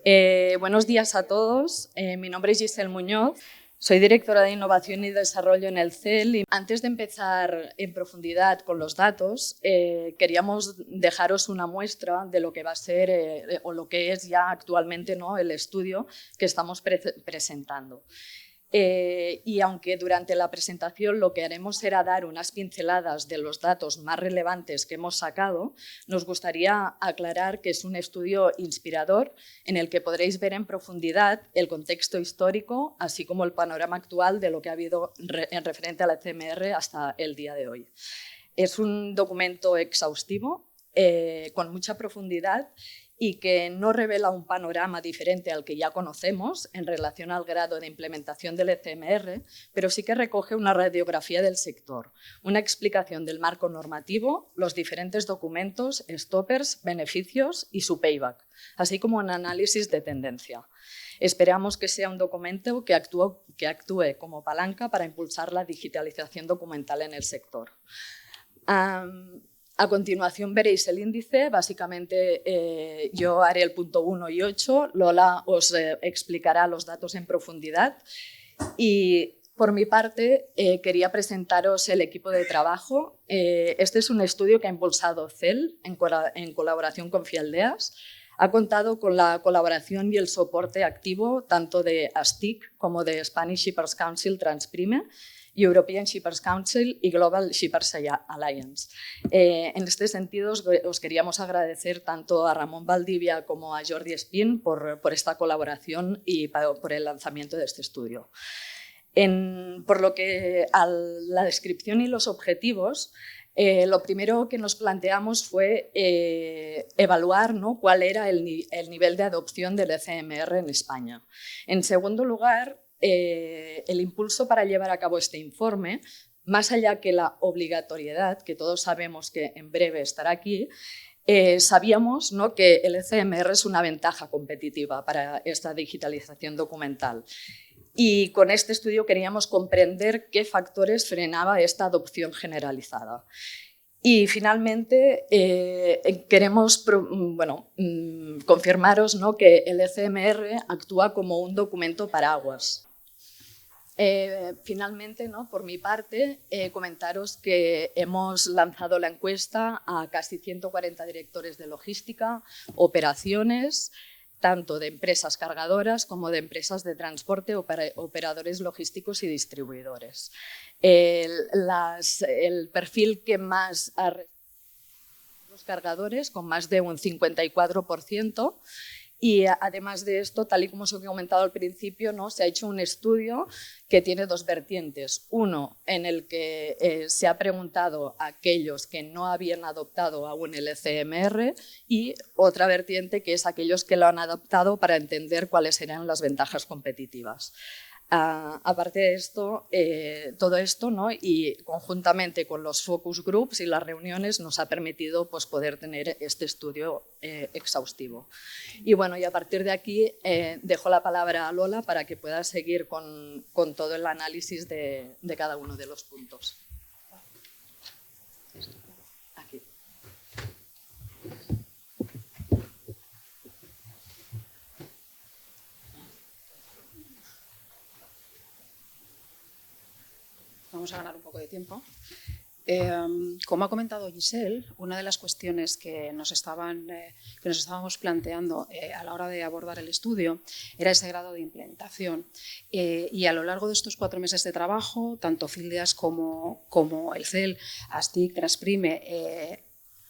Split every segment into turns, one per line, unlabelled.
Buenos días a todos. Mi nombre es Giselle Muñoz. Soy directora de Innovación y Desarrollo en el CEL. Y antes de empezar en profundidad con los datos, queríamos dejaros una muestra de lo que va a ser o lo que es ya actualmente, ¿no?, el estudio que estamos presentando. Y aunque durante la presentación lo que haremos será dar unas pinceladas de los datos más relevantes que hemos sacado, nos gustaría aclarar que es un estudio inspirador en el que podréis ver en profundidad el contexto histórico, así como el panorama actual de lo que ha habido en referente a la CMR hasta el día de hoy. Es un documento exhaustivo, con mucha profundidad, y que no revela un panorama diferente al que ya conocemos en relación al grado de implementación del ECMR, pero sí que recoge una radiografía del sector, una explicación del marco normativo, los diferentes documentos, stoppers, beneficios y su payback, así como un análisis de tendencia. Esperamos que sea un documento que actúe como palanca para impulsar la digitalización documental en el sector. A continuación veréis el índice. Básicamente yo haré el punto 1 y 8, Lola os explicará los datos en profundidad y por mi parte quería presentaros el equipo de trabajo. Este es un estudio que ha impulsado CEL en colaboración con Fialdeas. Ha contado con la colaboración y el soporte activo tanto de ASTIC como de Spanish Shippers Council Transprime, European Shippers Council y Global Shippers Alliance. En este sentido, os queríamos agradecer tanto a Ramón Valdivia como a Jordi Espín por esta colaboración y por el lanzamiento de este estudio. Por lo que a la descripción y los objetivos, lo primero que nos planteamos fue evaluar, ¿no?, cuál era el nivel de adopción del ECMR en España. En segundo lugar, el impulso para llevar a cabo este informe, más allá que la obligatoriedad, que todos sabemos que en breve estará aquí, sabíamos, ¿no?, que el ECMR es una ventaja competitiva para esta digitalización documental. Y con este estudio queríamos comprender qué factores frenaba esta adopción generalizada. Y finalmente queremos confirmaros, ¿no?, que el ECMR actúa como un documento paraguas. Finalmente, ¿no?, por mi parte, comentaros que hemos lanzado la encuesta a casi 140 directores de logística, operaciones, tanto de empresas cargadoras como de empresas de transporte, operadores logísticos y distribuidores. El perfil que más ha los cargadores, con más de un 54%, y además de esto, tal y como os he comentado al principio, ¿no?, se ha hecho un estudio que tiene dos vertientes. Uno, en el que se ha preguntado a aquellos que no habían adoptado aún el ECMR, y otra vertiente que es aquellos que lo han adoptado para entender cuáles serán las ventajas competitivas. Aparte de esto, todo esto, ¿no?, y conjuntamente con los focus groups y las reuniones nos ha permitido, pues, poder tener este estudio exhaustivo. Y bueno, y a partir de aquí dejo la palabra a Lola para que pueda seguir con todo el análisis de cada uno de los puntos. Aquí.
Vamos a ganar un poco de tiempo. Como ha comentado Giselle, una de las cuestiones que nos estábamos planteando a la hora de abordar el estudio era ese grado de implementación. Y a lo largo de estos 4 meses de trabajo, tanto Fialdeas como el CEL, ASTIC, Transprime,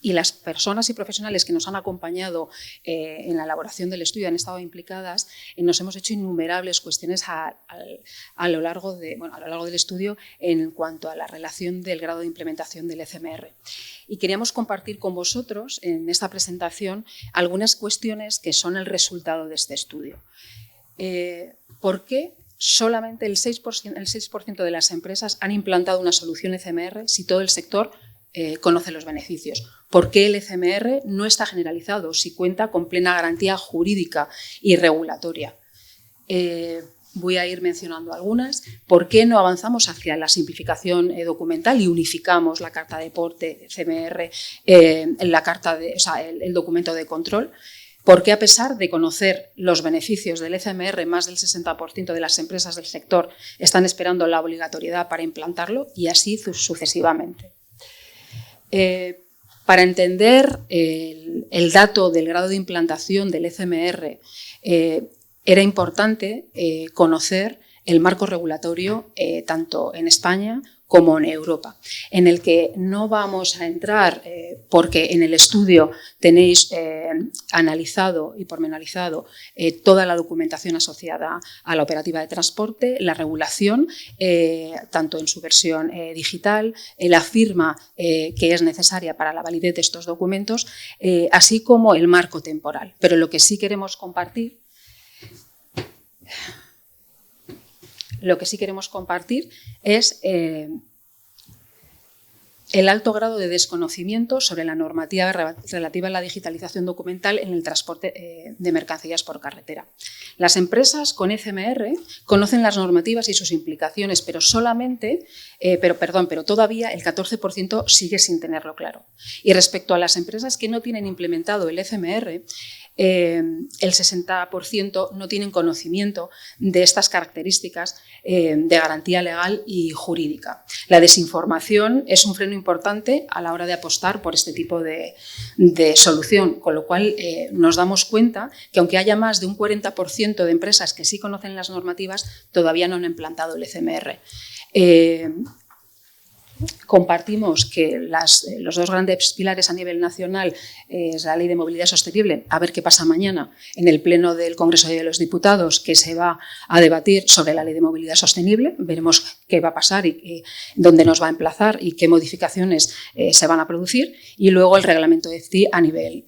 y las personas y profesionales que nos han acompañado en la elaboración del estudio han estado implicadas, nos hemos hecho innumerables cuestiones a lo largo del estudio en cuanto a la relación del grado de implementación del ECMR. Y queríamos compartir con vosotros en esta presentación algunas cuestiones que son el resultado de este estudio. ¿Por qué solamente el 6% de las empresas han implantado una solución ECMR si todo el sector conoce los beneficios? ¿Por qué el ECMR no está generalizado si cuenta con plena garantía jurídica y regulatoria? Voy a ir mencionando algunas. ¿Por qué no avanzamos hacia la simplificación documental y unificamos la carta de porte, CMR, el documento de control? Porque a pesar de conocer los beneficios del ECMR, más del 60% de las empresas del sector están esperando la obligatoriedad para implantarlo y así sucesivamente. Para entender el dato del grado de implantación del ECMR, era importante conocer el marco regulatorio tanto en España como en Europa, en el que no vamos a entrar porque en el estudio tenéis analizado y pormenorizado toda la documentación asociada a la operativa de transporte, la regulación, tanto en su versión digital, la firma que es necesaria para la validez de estos documentos, así como el marco temporal. Pero lo que sí queremos compartir es el alto grado de desconocimiento sobre la normativa relativa a la digitalización documental en el transporte de mercancías por carretera. Las empresas con ECMR conocen las normativas y sus implicaciones, pero todavía el 14% sigue sin tenerlo claro. Y respecto a las empresas que no tienen implementado el ECMR, el 60% no tienen conocimiento de estas características de garantía legal y jurídica. La desinformación es un freno importante a la hora de apostar por este tipo de solución, con lo cual nos damos cuenta que aunque haya más de un 40% de empresas que sí conocen las normativas, todavía no han implantado el ECMR. Compartimos que los dos grandes pilares a nivel nacional es la Ley de Movilidad Sostenible, a ver qué pasa mañana en el Pleno del Congreso de los Diputados, que se va a debatir sobre la Ley de Movilidad Sostenible. Veremos qué va a pasar y dónde nos va a emplazar y qué modificaciones se van a producir. Y luego el reglamento EFTI a nivel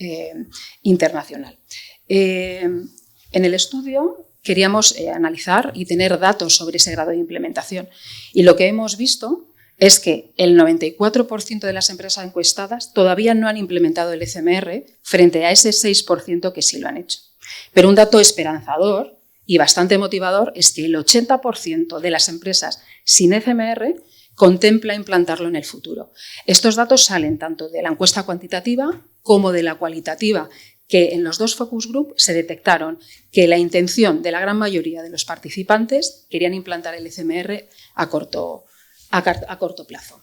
internacional. En el estudio queríamos analizar y tener datos sobre ese grado de implementación. Y lo que hemos visto es que el 94% de las empresas encuestadas todavía no han implementado el ECMR frente a ese 6% que sí lo han hecho. Pero un dato esperanzador y bastante motivador es que el 80% de las empresas sin ECMR contempla implantarlo en el futuro. Estos datos salen tanto de la encuesta cuantitativa como de la cualitativa, que en los dos focus group se detectaron que la intención de la gran mayoría de los participantes querían implantar el ECMR a corto plazo.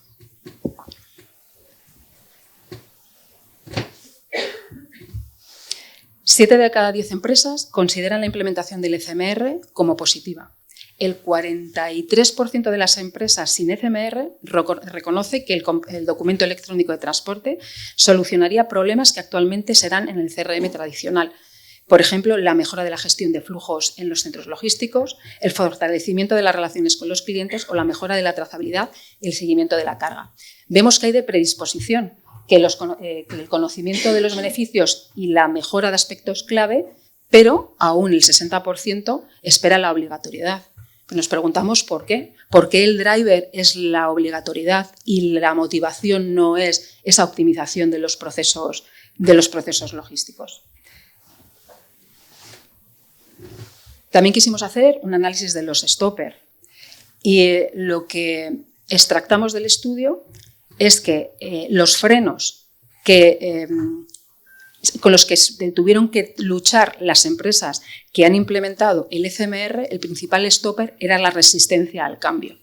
Siete de cada 10 empresas consideran la implementación del ECMR como positiva. El 43% de las empresas sin ECMR reconoce que el documento electrónico de transporte solucionaría problemas que actualmente se dan en el CRM tradicional. Por ejemplo, la mejora de la gestión de flujos en los centros logísticos, el fortalecimiento de las relaciones con los clientes o la mejora de la trazabilidad y el seguimiento de la carga. Vemos que hay de predisposición, que el conocimiento de los beneficios y la mejora de aspectos clave, pero aún el 60% espera la obligatoriedad. Nos preguntamos por qué. ¿Por qué el driver es la obligatoriedad y la motivación no es esa optimización de los procesos logísticos? También quisimos hacer un análisis de los stopper y lo que extractamos del estudio es que los frenos con los que tuvieron que luchar las empresas que han implementado el ECMR, el principal stopper era la resistencia al cambio,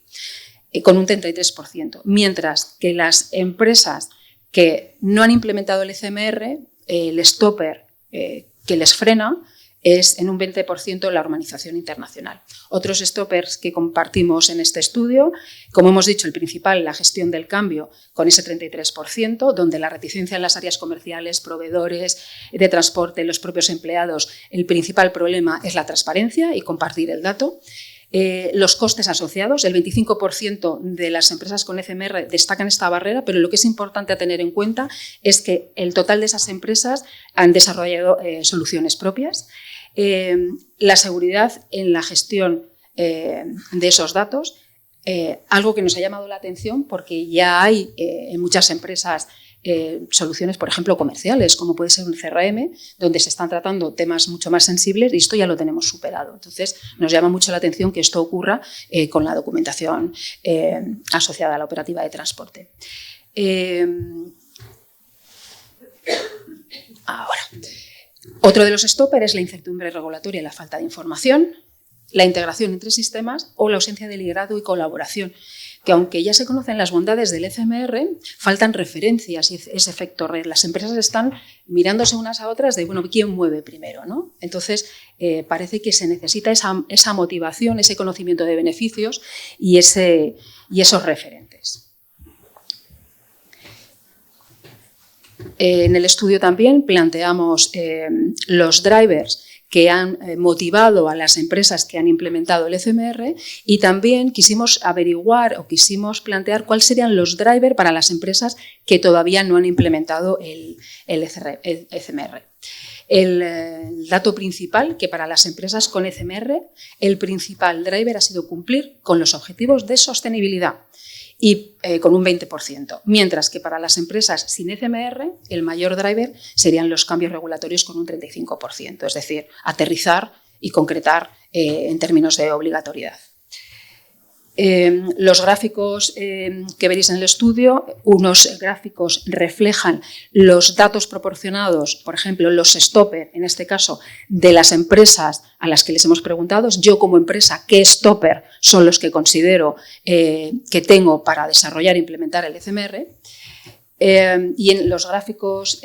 con un 33%, mientras que las empresas que no han implementado el ECMR, el stopper que les frena es en un 20% la organización internacional. Otros stoppers que compartimos en este estudio, como hemos dicho, el principal, la gestión del cambio, con ese 33%, donde la reticencia en las áreas comerciales, proveedores de transporte, los propios empleados, el principal problema es la transparencia y compartir el dato. Los costes asociados, el 25% de las empresas con ECMR destacan esta barrera, pero lo que es importante a tener en cuenta es que el total de esas empresas han desarrollado soluciones propias. La seguridad en la gestión de esos datos, algo que nos ha llamado la atención porque ya hay en muchas empresas soluciones, por ejemplo, comerciales, como puede ser un CRM, donde se están tratando temas mucho más sensibles y esto ya lo tenemos superado. Entonces, nos llama mucho la atención que esto ocurra con la documentación asociada a la operativa de transporte. Ahora, Otro de los stoppers es la incertidumbre regulatoria y la falta de información, la integración entre sistemas o la ausencia de liderazgo y colaboración, que aunque ya se conocen las bondades del ECMR, faltan referencias y ese efecto red. Las empresas están mirándose unas a otras de, bueno, ¿quién mueve primero, ¿no? Entonces, parece que se necesita esa motivación, ese conocimiento de beneficios y esos referentes. En el estudio también planteamos los drivers que han motivado a las empresas que han implementado el ECMR y también quisimos averiguar o quisimos plantear cuáles serían los drivers para las empresas que todavía no han implementado el ECMR. El dato principal, que para las empresas con ECMR, el principal driver ha sido cumplir con los objetivos de sostenibilidad y con un 20%, mientras que para las empresas sin ECMR el mayor driver serían los cambios regulatorios con un 35%, es decir, aterrizar y concretar en términos de obligatoriedad. Los gráficos que veréis en el estudio, unos gráficos reflejan los datos proporcionados, por ejemplo, los stopper, en este caso, de las empresas a las que les hemos preguntado. Yo como empresa, ¿qué stopper son los que considero que tengo para desarrollar e implementar el ECMR? Y en los gráficos...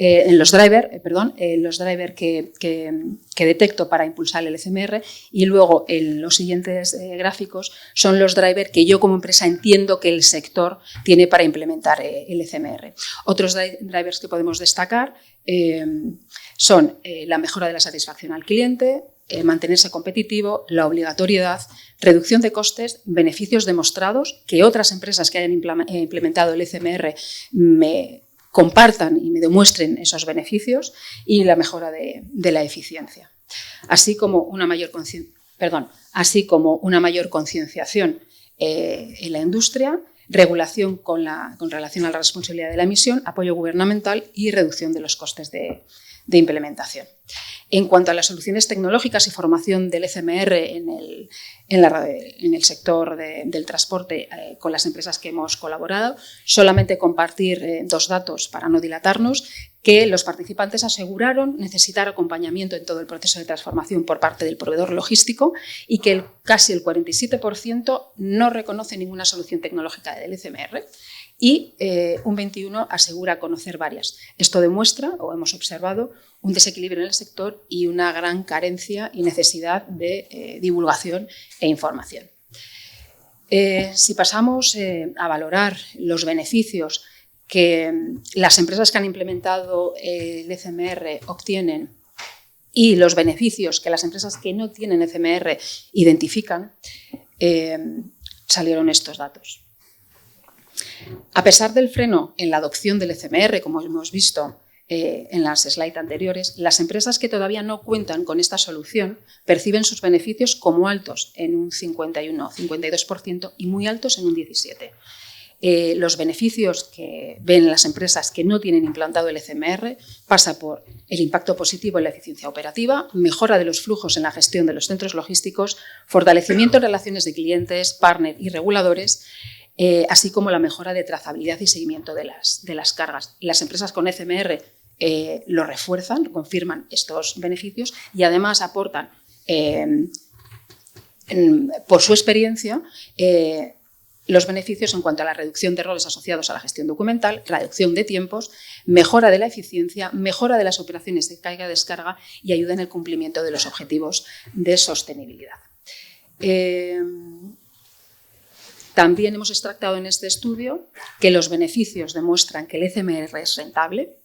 en los drivers que detecto para impulsar el ECMR, y luego en los siguientes gráficos son los drivers que yo como empresa entiendo que el sector tiene para implementar el ECMR. Otros drivers que podemos destacar son la mejora de la satisfacción al cliente, mantenerse competitivo, la obligatoriedad, reducción de costes, beneficios demostrados, que otras empresas que hayan implementado el ECMR me compartan y me demuestren esos beneficios, y la mejora de la eficiencia, así como una mayor concienciación en la industria, regulación con relación a la responsabilidad de la emisión, apoyo gubernamental y reducción de los costes de implementación. En cuanto a las soluciones tecnológicas y formación del ECMR en el sector del transporte con las empresas que hemos colaborado, solamente compartir dos datos para no dilatarnos, que los participantes aseguraron necesitar acompañamiento en todo el proceso de transformación por parte del proveedor logístico y que casi el 47% no reconoce ninguna solución tecnológica del ECMR. Y un 21% asegura conocer varias. Esto demuestra, o hemos observado, un desequilibrio en el sector y una gran carencia y necesidad de divulgación e información. Si pasamos a valorar los beneficios que las empresas que han implementado el ECMR obtienen y los beneficios que las empresas que no tienen ECMR identifican, salieron estos datos. A pesar del freno en la adopción del ECMR, como hemos visto en las slides anteriores, las empresas que todavía no cuentan con esta solución perciben sus beneficios como altos en un 51-52% y muy altos en un 17%. Los beneficios que ven las empresas que no tienen implantado el ECMR pasa por el impacto positivo en la eficiencia operativa, mejora de los flujos en la gestión de los centros logísticos, fortalecimiento en relaciones de clientes, partner y reguladores, así como la mejora de trazabilidad y seguimiento de las cargas. Las empresas con ECMR lo refuerzan, confirman estos beneficios y además aportan, por su experiencia, los beneficios en cuanto a la reducción de errores asociados a la gestión documental, reducción de tiempos, mejora de la eficiencia, mejora de las operaciones de carga-descarga y ayuda en el cumplimiento de los objetivos de sostenibilidad. También hemos extractado en este estudio que los beneficios demuestran que el ECMR es rentable,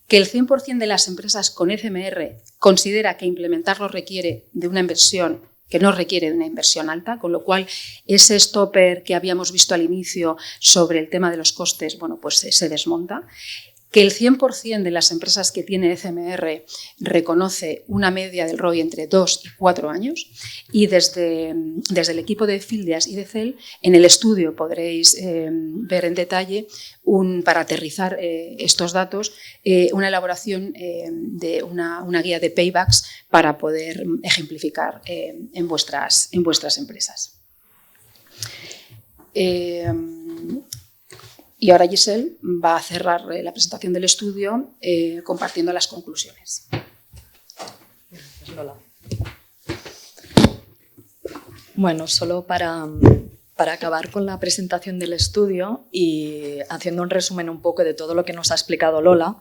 que el 100% de las empresas con ECMR considera que implementarlo requiere de una inversión que no requiere de una inversión alta, con lo cual ese stopper que habíamos visto al inicio sobre el tema de los costes, bueno, pues se desmonta. Que el 100% de las empresas que tiene ECMR reconoce una media del ROI entre 2 y 4 años y desde el equipo de Fildeas y de CEL en el estudio podréis ver en detalle, para aterrizar estos datos, una elaboración de una guía de paybacks para poder ejemplificar en vuestras empresas. Y ahora Giselle va a cerrar la presentación del estudio compartiendo las conclusiones.
Lola. Bueno, solo para acabar con la presentación del estudio y haciendo un resumen un poco de todo lo que nos ha explicado Lola,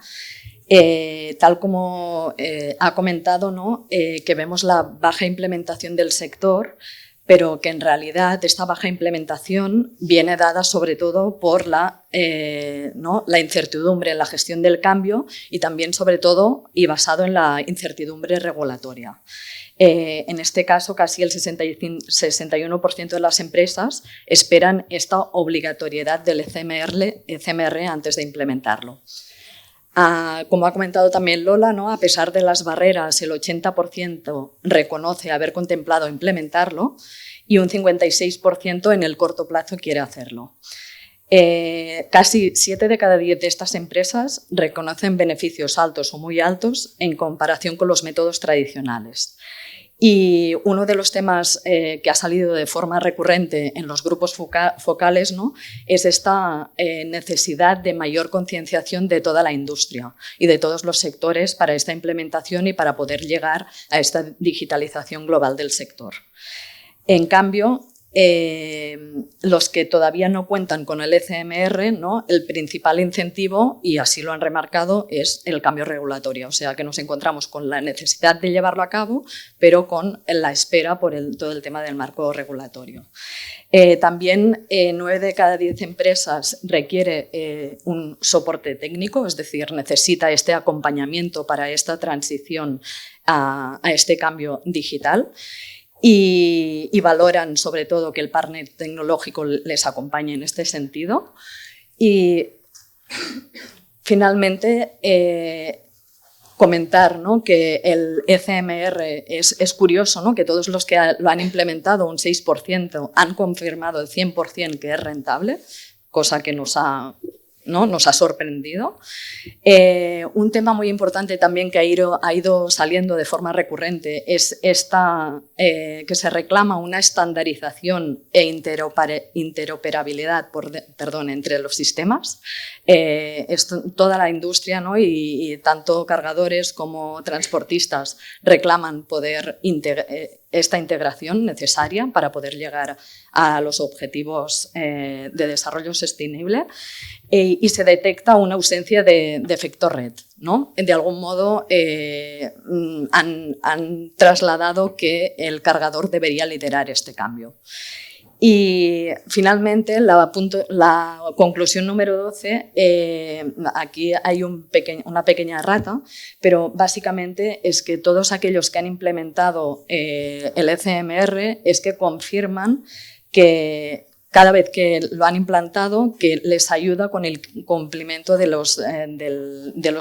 tal como ha comentado, ¿no? Que vemos la baja implementación del sector, pero que en realidad esta baja implementación viene dada sobre todo por la incertidumbre en la gestión del cambio y también sobre todo y basado en la incertidumbre regulatoria. En este caso, casi el 61% de las empresas esperan esta obligatoriedad del ECMR antes de implementarlo. Como ha comentado también Lola, ¿no? A pesar de las barreras, el 80% reconoce haber contemplado implementarlo y un 56% en el corto plazo quiere hacerlo. Casi 7 de cada 10 de estas empresas reconocen beneficios altos o muy altos en comparación con los métodos tradicionales. Y uno de los temas que ha salido de forma recurrente en los grupos focales, ¿no? Es esta necesidad de mayor concienciación de toda la industria y de todos los sectores para esta implementación y para poder llegar a esta digitalización global del sector. En cambio, los que todavía no cuentan con el ECMR, ¿no? El principal incentivo, y así lo han remarcado, es el cambio regulatorio. O sea que nos encontramos con la necesidad de llevarlo a cabo, pero con la espera por todo el tema del marco regulatorio. También 9 de cada 10 empresas requiere un soporte técnico, es decir, necesita este acompañamiento para esta transición a este cambio digital. Y valoran sobre todo que el partner tecnológico les acompañe en este sentido. Y finalmente comentar, ¿no? Que el ECMR es curioso, ¿no? Que todos los que lo han implementado, un 6%, han confirmado el 100% que es rentable, cosa que nos ha sorprendido. Un tema muy importante también que ha ido saliendo de forma recurrente es que se reclama una estandarización e interoperabilidad entre los sistemas. Toda la industria, ¿no? y tanto cargadores como transportistas reclaman poder esta integración necesaria para poder llegar a los objetivos de desarrollo sostenible. Y se detecta una ausencia de efecto red, ¿no? De algún modo han trasladado que el cargador debería liderar este cambio. Y finalmente, la conclusión número 12, aquí hay una pequeña errata, pero básicamente es que todos aquellos que han implementado el ECMR es que confirman que cada vez que lo han implantado, que les ayuda con el cumplimiento de los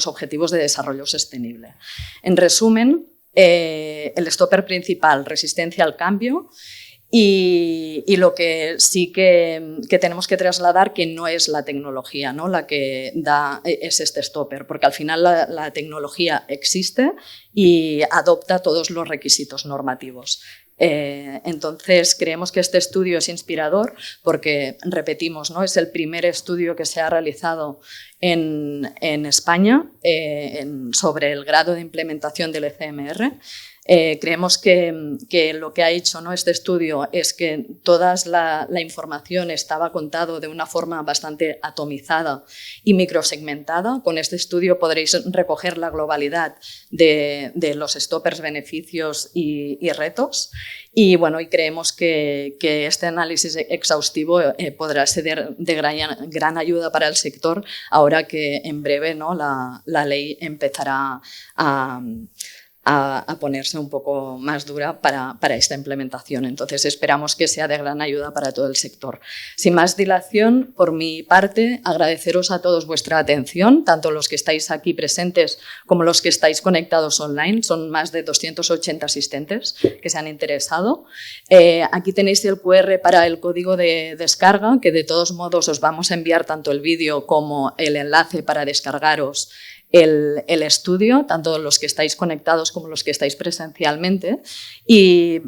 objetivos de desarrollo sostenible. En resumen, el stopper principal, resistencia al cambio, y lo que sí que tenemos que trasladar, que no es la tecnología, ¿no? La que es este stopper, porque al final la tecnología existe y adopta todos los requisitos normativos. Entonces, creemos que este estudio es inspirador porque, repetimos, ¿no? Es el primer estudio que se ha realizado en España sobre el grado de implementación del ECMR. Creemos que lo que ha hecho, ¿no? Este estudio es que toda la información estaba contado de una forma bastante atomizada y microsegmentada. Con este estudio podréis recoger la globalidad de los stoppers, beneficios y retos. Y bueno, y creemos que este análisis exhaustivo podrá ser de gran ayuda para el sector ahora que en breve, ¿no? la ley empezará a ponerse un poco más dura para esta implementación. Entonces, esperamos que sea de gran ayuda para todo el sector. Sin más dilación, por mi parte, agradeceros a todos vuestra atención, tanto los que estáis aquí presentes como los que estáis conectados online. Son más de 280 asistentes que se han interesado. Aquí tenéis el QR para el código de descarga, que de todos modos os vamos a enviar tanto el vídeo como el enlace para descargaros el estudio, tanto los que estáis conectados como los que estáis presencialmente. Y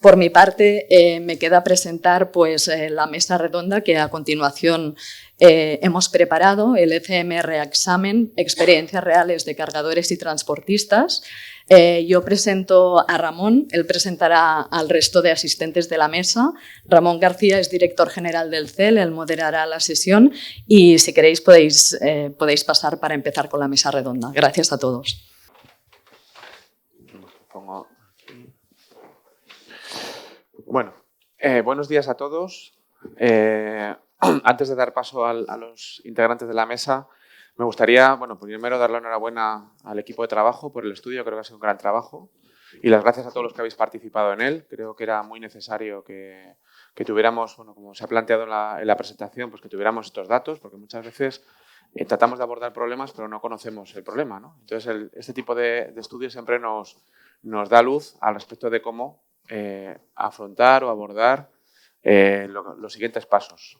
por mi parte me queda presentar pues, la mesa redonda que a continuación hemos preparado el ECMR Examen, experiencias reales de cargadores y transportistas. Yo presento a Ramón, él presentará al resto de asistentes de la mesa. Ramón García es director general del CEL, él moderará la sesión y si queréis podéis pasar para empezar con la mesa redonda. Gracias a todos.
Bueno, buenos días a todos. Antes de dar paso a los integrantes de la mesa, me gustaría, primero darle enhorabuena al equipo de trabajo por el estudio, creo que ha sido un gran trabajo. Y las gracias a todos los que habéis participado en él. Creo que era muy necesario que tuviéramos, como se ha planteado en la presentación, pues que tuviéramos estos datos, porque muchas veces tratamos de abordar problemas, pero no conocemos el problema, ¿no? Entonces, este tipo de estudios siempre nos da luz al respecto de cómo afrontar o abordar los siguientes pasos.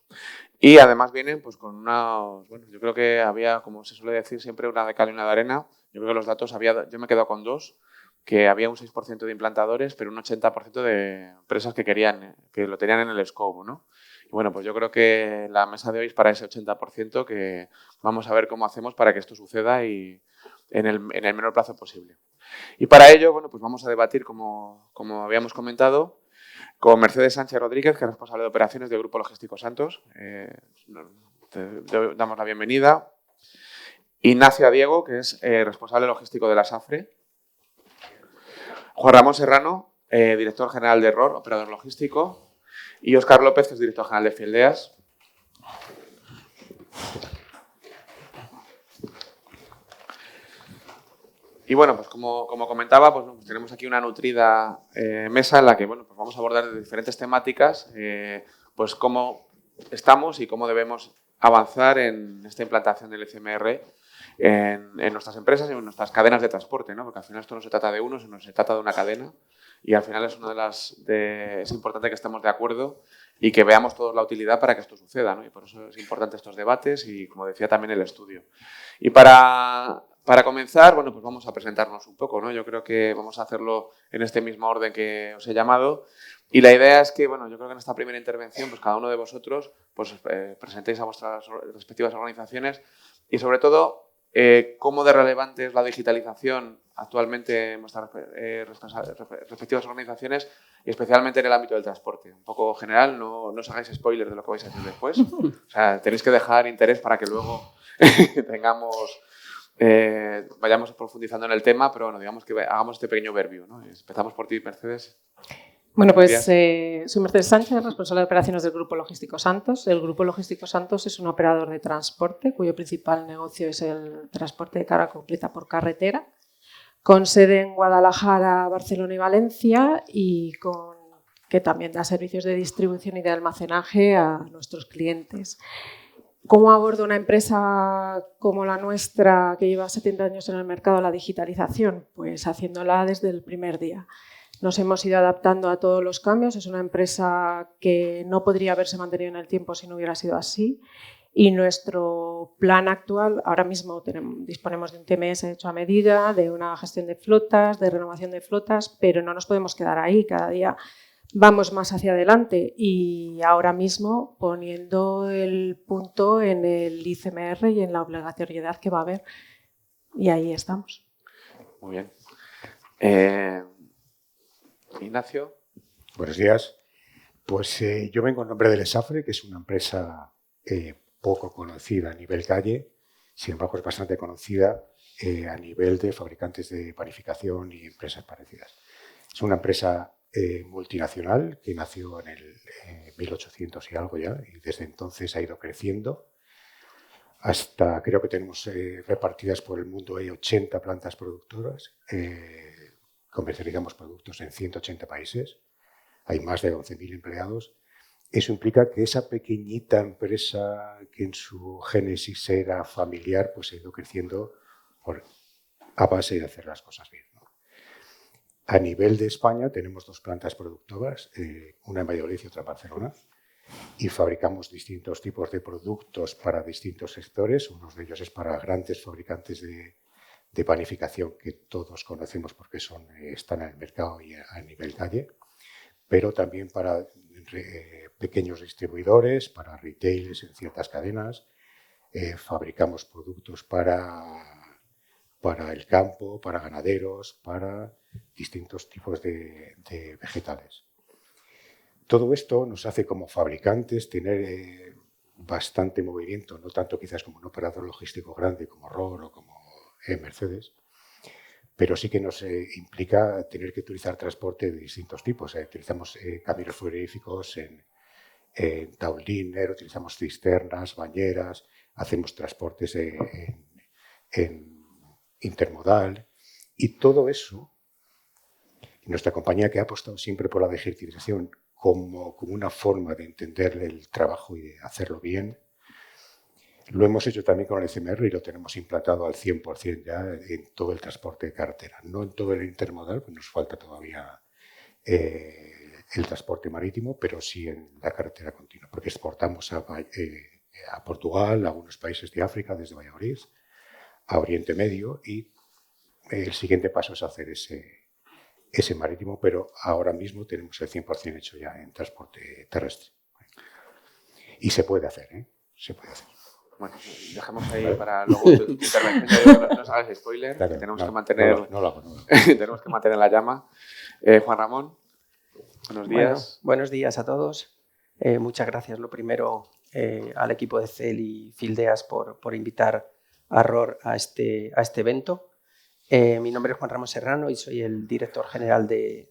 Y además vienen pues con unos, yo creo que había, como se suele decir siempre, una de cal y una de arena. Yo creo que los datos yo me he quedado con dos, que había un 6% de implantadores, pero un 80% de empresas que lo tenían en el scope, ¿no? Y bueno, pues yo creo que la mesa de hoy es para ese 80%, que vamos a ver cómo hacemos para que esto suceda y en el menor plazo posible. Y para ello, pues vamos a debatir, como habíamos comentado, con Mercedes Sánchez Rodríguez, que es responsable de operaciones del Grupo Logístico Santos. Te damos la bienvenida. Ignacio Diego, que es responsable logístico de la SAFRE. Juan Ramón Serrano, director general de ROR, operador logístico. Y Óscar López, que es director general de Fieldeas. Y bueno, pues como comentaba, pues tenemos aquí una nutrida mesa en la que pues vamos a abordar diferentes temáticas, pues cómo estamos y cómo debemos avanzar en esta implantación del ECMR en nuestras empresas y en nuestras cadenas de transporte, ¿no? Porque al final esto no se trata de uno, sino se trata de una cadena y al final es importante que estemos de acuerdo y que veamos todos la utilidad para que esto suceda, ¿no? Y por eso es importante estos debates y, como decía, también el estudio. Y para comenzar, pues vamos a presentarnos un poco, ¿no? Yo creo que vamos a hacerlo en este mismo orden que os he llamado. Y la idea es que, yo creo que en esta primera intervención, pues cada uno de vosotros presentéis a vuestras respectivas organizaciones y, sobre todo, cómo de relevante es la digitalización actualmente en vuestras respectivas organizaciones y especialmente en el ámbito del transporte. Un poco general, no os hagáis spoilers de lo que vais a decir después. O sea, tenéis que dejar interés para que luego vayamos profundizando en el tema, pero digamos que hagamos este pequeño overview, ¿no? Empezamos por ti, Mercedes.
Bueno, pues soy Mercedes Sánchez, responsable de operaciones del Grupo Logístico Santos. El Grupo Logístico Santos es un operador de transporte cuyo principal negocio es el transporte de carga completa por carretera, con sede en Guadalajara, Barcelona y Valencia, y que también da servicios de distribución y de almacenaje a nuestros clientes. ¿Cómo aborda una empresa como la nuestra, que lleva 70 años en el mercado, la digitalización? Pues haciéndola desde el primer día. Nos hemos ido adaptando a todos los cambios. Es una empresa que no podría haberse mantenido en el tiempo si no hubiera sido así. Y nuestro plan actual, ahora mismo disponemos de un TMS hecho a medida, de una gestión de flotas, de renovación de flotas, pero no nos podemos quedar ahí. Cada día vamos más hacia adelante y ahora mismo poniendo el punto en el ICMR y en la obligatoriedad que va a haber. Y ahí estamos.
Muy bien. Ignacio.
Buenos días. Pues yo vengo en nombre del SAFRE, que es una empresa poco conocida a nivel calle, sin embargo es bastante conocida a nivel de fabricantes de panificación y empresas parecidas. Es una empresa multinacional que nació en el 1800 y algo ya, y desde entonces ha ido creciendo hasta, creo que tenemos repartidas por el mundo, hay 80 plantas productoras, comercializamos productos en 180 países, hay más de 11.000 empleados. Eso implica que esa pequeñita empresa que en su génesis era familiar, pues ha ido creciendo a base de hacer las cosas bien, ¿no? A nivel de España tenemos dos plantas productoras, una en Valladolid y otra en Barcelona, y fabricamos distintos tipos de productos para distintos sectores. Uno de ellos es para grandes fabricantes de panificación que todos conocemos porque están en el mercado y a nivel calle, pero también para pequeños distribuidores, para retailers en ciertas cadenas. Fabricamos productos para el campo, para ganaderos, para distintos tipos de vegetales. Todo esto nos hace como fabricantes tener bastante movimiento, no tanto quizás como un operador logístico grande como ROR o como Mercedes, pero sí que nos implica tener que utilizar transporte de distintos tipos. Utilizamos camiones frigoríficos en tauliner, utilizamos cisternas, bañeras, hacemos transportes en intermodal y todo eso. Nuestra compañía, que ha apostado siempre por la digitalización como una forma de entender el trabajo y de hacerlo bien, lo hemos hecho también con el CMR y lo tenemos implantado al 100% ya en todo el transporte de carretera. No en todo el intermodal, pues nos falta todavía el transporte marítimo, pero sí en la carretera continua, porque exportamos a Portugal, a algunos países de África, desde Valladolid, a Oriente Medio, y el siguiente paso es hacer ese marítimo, pero ahora mismo tenemos el 100% hecho ya en transporte terrestre. Y se puede hacer, ¿eh? Se puede hacer.
Bueno, dejamos ahí para luego tu intervención. No os hagas spoiler, claro, tenemos que mantener, no lo hago. Tenemos que mantener la llama. Juan Ramón, buenos días.
Bueno, buenos días a todos. Muchas gracias, lo primero, al equipo de CEL y Fildeas por invitar a ROR a este evento. Mi nombre es Juan Ramón Serrano y soy el director general de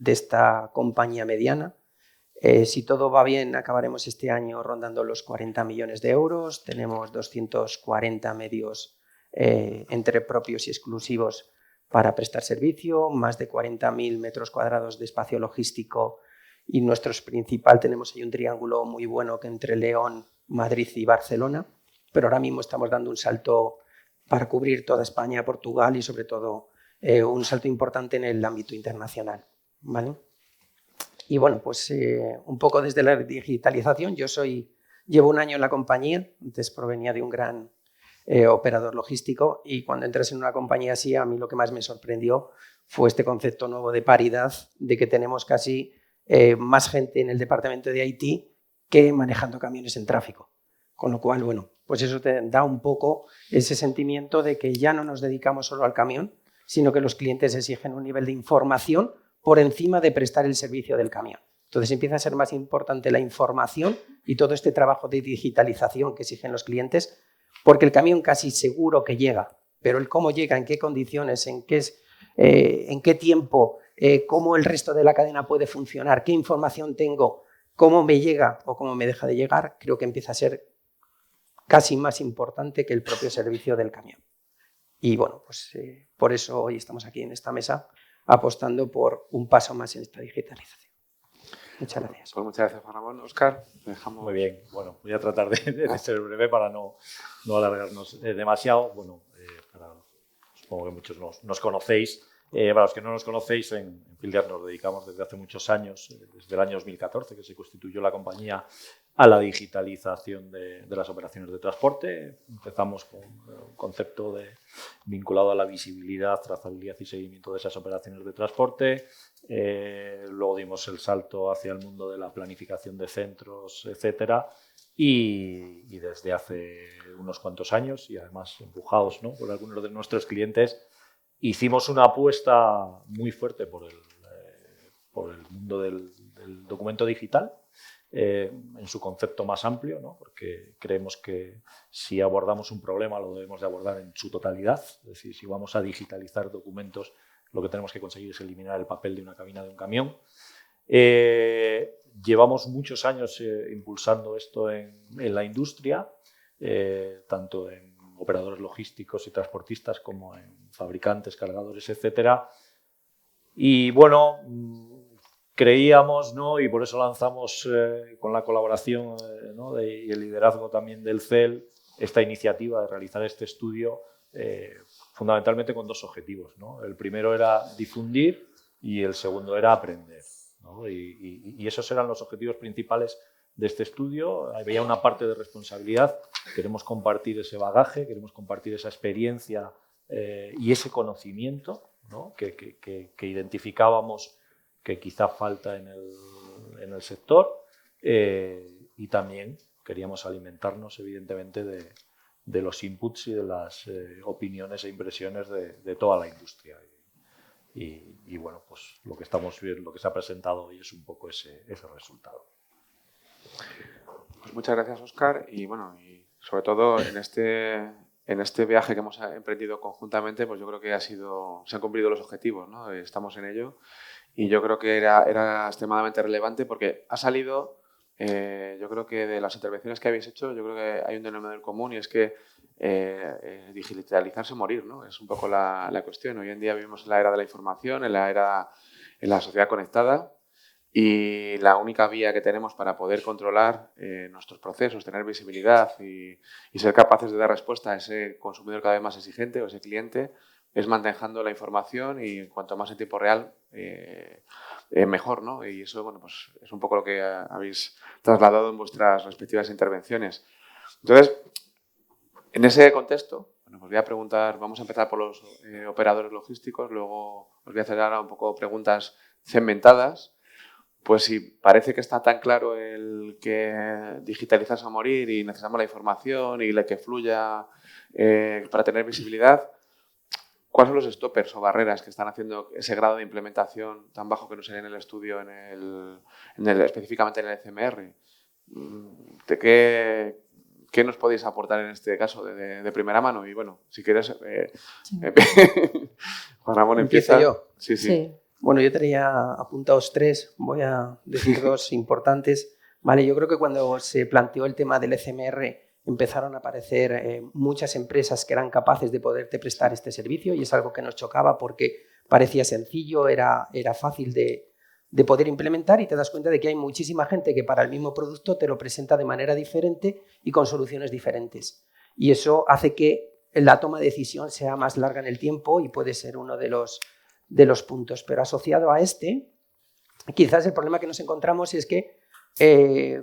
esta compañía mediana. Si todo va bien, acabaremos este año rondando los 40 millones de euros. Tenemos 240 medios entre propios y exclusivos para prestar servicio, más de 40.000 metros cuadrados de espacio logístico y nuestro principal, tenemos ahí un triángulo muy bueno que entre León, Madrid y Barcelona, pero ahora mismo estamos dando un salto para cubrir toda España, Portugal y sobre todo un salto importante en el ámbito internacional, ¿vale? Y bueno, pues un poco desde la digitalización, llevo un año en la compañía, antes provenía de un gran operador logístico y cuando entras en una compañía así, a mí lo que más me sorprendió fue este concepto nuevo de paridad, de que tenemos casi más gente en el departamento de IT que manejando camiones en tráfico. Con lo cual, bueno, pues eso te da un poco ese sentimiento de que ya no nos dedicamos solo al camión, sino que los clientes exigen un nivel de información por encima de prestar el servicio del camión. Entonces empieza a ser más importante la información y todo este trabajo de digitalización que exigen los clientes, porque el camión casi seguro que llega, pero el cómo llega, en qué condiciones, en qué tiempo, cómo el resto de la cadena puede funcionar, qué información tengo, cómo me llega o cómo me deja de llegar, creo que empieza a ser casi más importante que el propio servicio del camión. Y bueno, pues por eso hoy estamos aquí en esta mesa apostando por un paso más en esta digitalización. Muchas gracias.
Pues muchas gracias, Juan Ramón. Óscar, dejamos...
Muy bien. Bueno, voy a tratar de ser breve para no alargarnos demasiado. Bueno, supongo que muchos nos conocéis. Para los que no nos conocéis, en Fildeas nos dedicamos desde hace muchos años, desde el año 2014, que se constituyó la compañía, a la digitalización de las operaciones de transporte. Empezamos con un concepto vinculado a la visibilidad, trazabilidad y seguimiento de esas operaciones de transporte. Luego dimos el salto hacia el mundo de la planificación de centros, etcétera. Y desde hace unos cuantos años, y además empujados, ¿no?, por algunos de nuestros clientes, hicimos una apuesta muy fuerte por el mundo del documento digital, en su concepto más amplio, ¿no?, porque creemos que si abordamos un problema lo debemos de abordar en su totalidad. Es decir, si vamos a digitalizar documentos, lo que tenemos que conseguir es eliminar el papel de una cabina de un camión. Llevamos muchos años impulsando esto en la industria, tanto en operadores logísticos y transportistas como en fabricantes, cargadores, etcétera. Y bueno, creíamos, ¿no?, y por eso lanzamos con la colaboración, ¿no?, y el liderazgo también del CEL esta iniciativa de realizar este estudio, fundamentalmente con dos objetivos, ¿no? El primero era difundir y el segundo era aprender, ¿no? Y esos eran los objetivos principales de este estudio. Había una parte de responsabilidad. Queremos compartir ese bagaje, queremos compartir esa experiencia y ese conocimiento, ¿no?, que identificábamos que quizá falta en el sector, y también queríamos alimentarnos, evidentemente, de los inputs y de las opiniones e impresiones de toda la industria. Y bueno, pues lo que estamos viendo, lo que se ha presentado hoy es un poco ese resultado.
Pues muchas gracias, Óscar, y bueno, y sobre todo en este viaje que hemos emprendido conjuntamente, pues yo creo que se han cumplido los objetivos, ¿no? Estamos en ello y yo creo que era extremadamente relevante porque ha salido, yo creo que de las intervenciones que habéis hecho, yo creo que hay un denominador común y es que digitalizarse o morir, ¿no? Es un poco la cuestión. Hoy en día vivimos en la era de la información, en la sociedad conectada. Y la única vía que tenemos para poder controlar nuestros procesos, tener visibilidad y ser capaces de dar respuesta a ese consumidor cada vez más exigente o ese cliente es manejando la información y cuanto más en tiempo real, mejor, ¿no? Y eso, bueno, pues es un poco lo que habéis trasladado en vuestras respectivas intervenciones. Entonces, en ese contexto, bueno, pues voy a preguntar, vamos a empezar por los operadores logísticos, luego os voy a hacer ahora un poco preguntas segmentadas. Pues si parece que está tan claro el que digitalizarse a morir y necesitamos la información y la que fluya para tener visibilidad, ¿cuáles son los stoppers o barreras que están haciendo ese grado de implementación tan bajo que no se ve en el estudio, específicamente en el CMR? ¿Qué nos podéis aportar en este caso de primera mano? Y bueno, si quieres,
sí.
Juan Ramón empieza.
¿Empiezo yo?
Sí.
Bueno, yo tenía apuntados 3, voy a decir 2 importantes. Vale, yo creo que cuando se planteó el tema del ECMR empezaron a aparecer muchas empresas que eran capaces de poderte prestar este servicio y es algo que nos chocaba porque parecía sencillo, era fácil de poder implementar y te das cuenta de que hay muchísima gente que para el mismo producto te lo presenta de manera diferente y con soluciones diferentes. Y eso hace que la toma de decisión sea más larga en el tiempo y puede ser uno de los puntos. Pero asociado a este, quizás el problema que nos encontramos es que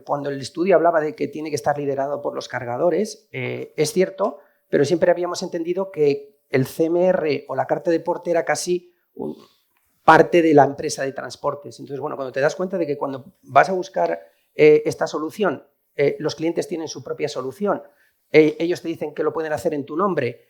cuando el estudio hablaba de que tiene que estar liderado por los cargadores, es cierto, pero siempre habíamos entendido que el CMR o la carta de porte era casi parte de la empresa de transportes. Entonces, bueno, cuando te das cuenta de que cuando vas a buscar esta solución, los clientes tienen su propia solución, ellos te dicen que lo pueden hacer en tu nombre,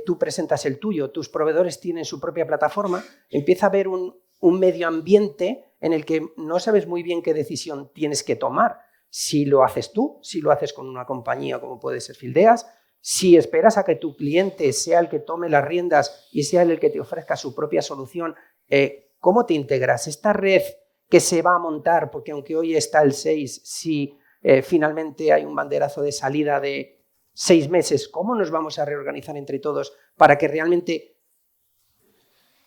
tú presentas el tuyo, tus proveedores tienen su propia plataforma, empieza a haber un medio ambiente en el que no sabes muy bien qué decisión tienes que tomar. Si lo haces tú, si lo haces con una compañía como puede ser Fildeas, si esperas a que tu cliente sea el que tome las riendas y sea el que te ofrezca su propia solución, ¿cómo te integras? Esta red que se va a montar, porque aunque hoy está el 6, si finalmente hay un banderazo de salida de 6 meses, ¿cómo nos vamos a reorganizar entre todos para que realmente...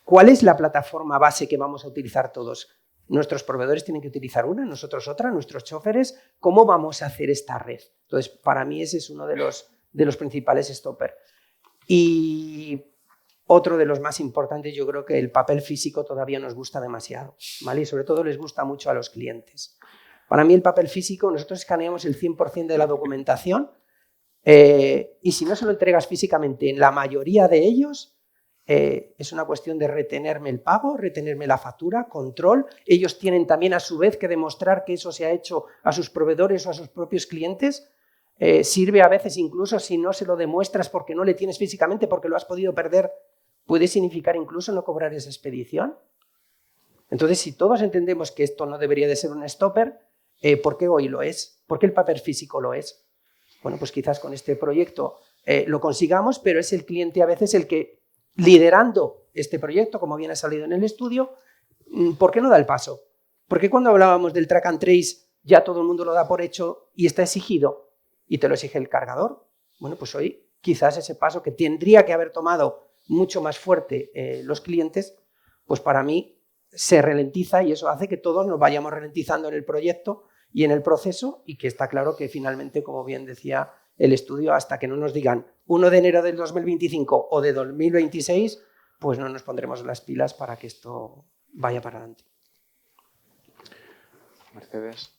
¿Cuál es la plataforma base que vamos a utilizar todos? Nuestros proveedores tienen que utilizar una, nosotros otra, nuestros choferes. ¿Cómo vamos a hacer esta red? Entonces, para mí ese es uno de los principales stoppers. Y otro de los más importantes, yo creo que el papel físico todavía nos gusta demasiado, ¿vale? Y sobre todo les gusta mucho a los clientes. Para mí el papel físico, nosotros escaneamos el 100% de la documentación y si no se lo entregas físicamente en la mayoría de ellos, es una cuestión de retenerme el pago, retenerme la factura, control. Ellos tienen también a su vez que demostrar que eso se ha hecho a sus proveedores o a sus propios clientes. Sirve a veces incluso si no se lo demuestras porque no le tienes físicamente, porque lo has podido perder, puede significar incluso no cobrar esa expedición. Entonces, si todos entendemos que esto no debería de ser un stopper, ¿por qué hoy lo es? ¿Por qué el papel físico lo es? Bueno, pues quizás con este proyecto lo consigamos, pero es el cliente a veces el que, liderando este proyecto, como bien ha salido en el estudio, ¿por qué no da el paso? ¿Por qué cuando hablábamos del track and trace ya todo el mundo lo da por hecho y está exigido y te lo exige el cargador? Bueno, pues hoy quizás ese paso que tendría que haber tomado mucho más fuerte los clientes, pues para mí se ralentiza y eso hace que todos nos vayamos ralentizando en el proyecto y en el proceso y que está claro que finalmente, como bien decía el estudio, hasta que no nos digan 1 de enero del 2025 o de 2026, pues no nos pondremos las pilas para que esto vaya para adelante.
Mercedes.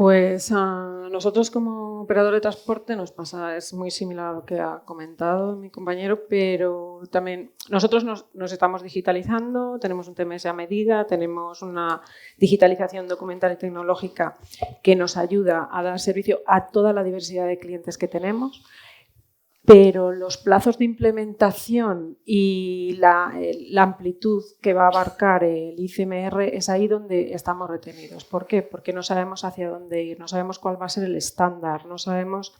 Pues a nosotros como operador de transporte nos pasa, es muy similar a lo que ha comentado mi compañero, pero también nosotros nos estamos digitalizando, tenemos un TMS a medida, tenemos una digitalización documental y tecnológica que nos ayuda a dar servicio a toda la diversidad de clientes que tenemos. Pero los plazos de implementación y la amplitud que va a abarcar el ICMR es ahí donde estamos retenidos. ¿Por qué? Porque no sabemos hacia dónde ir, no sabemos cuál va a ser el estándar, no sabemos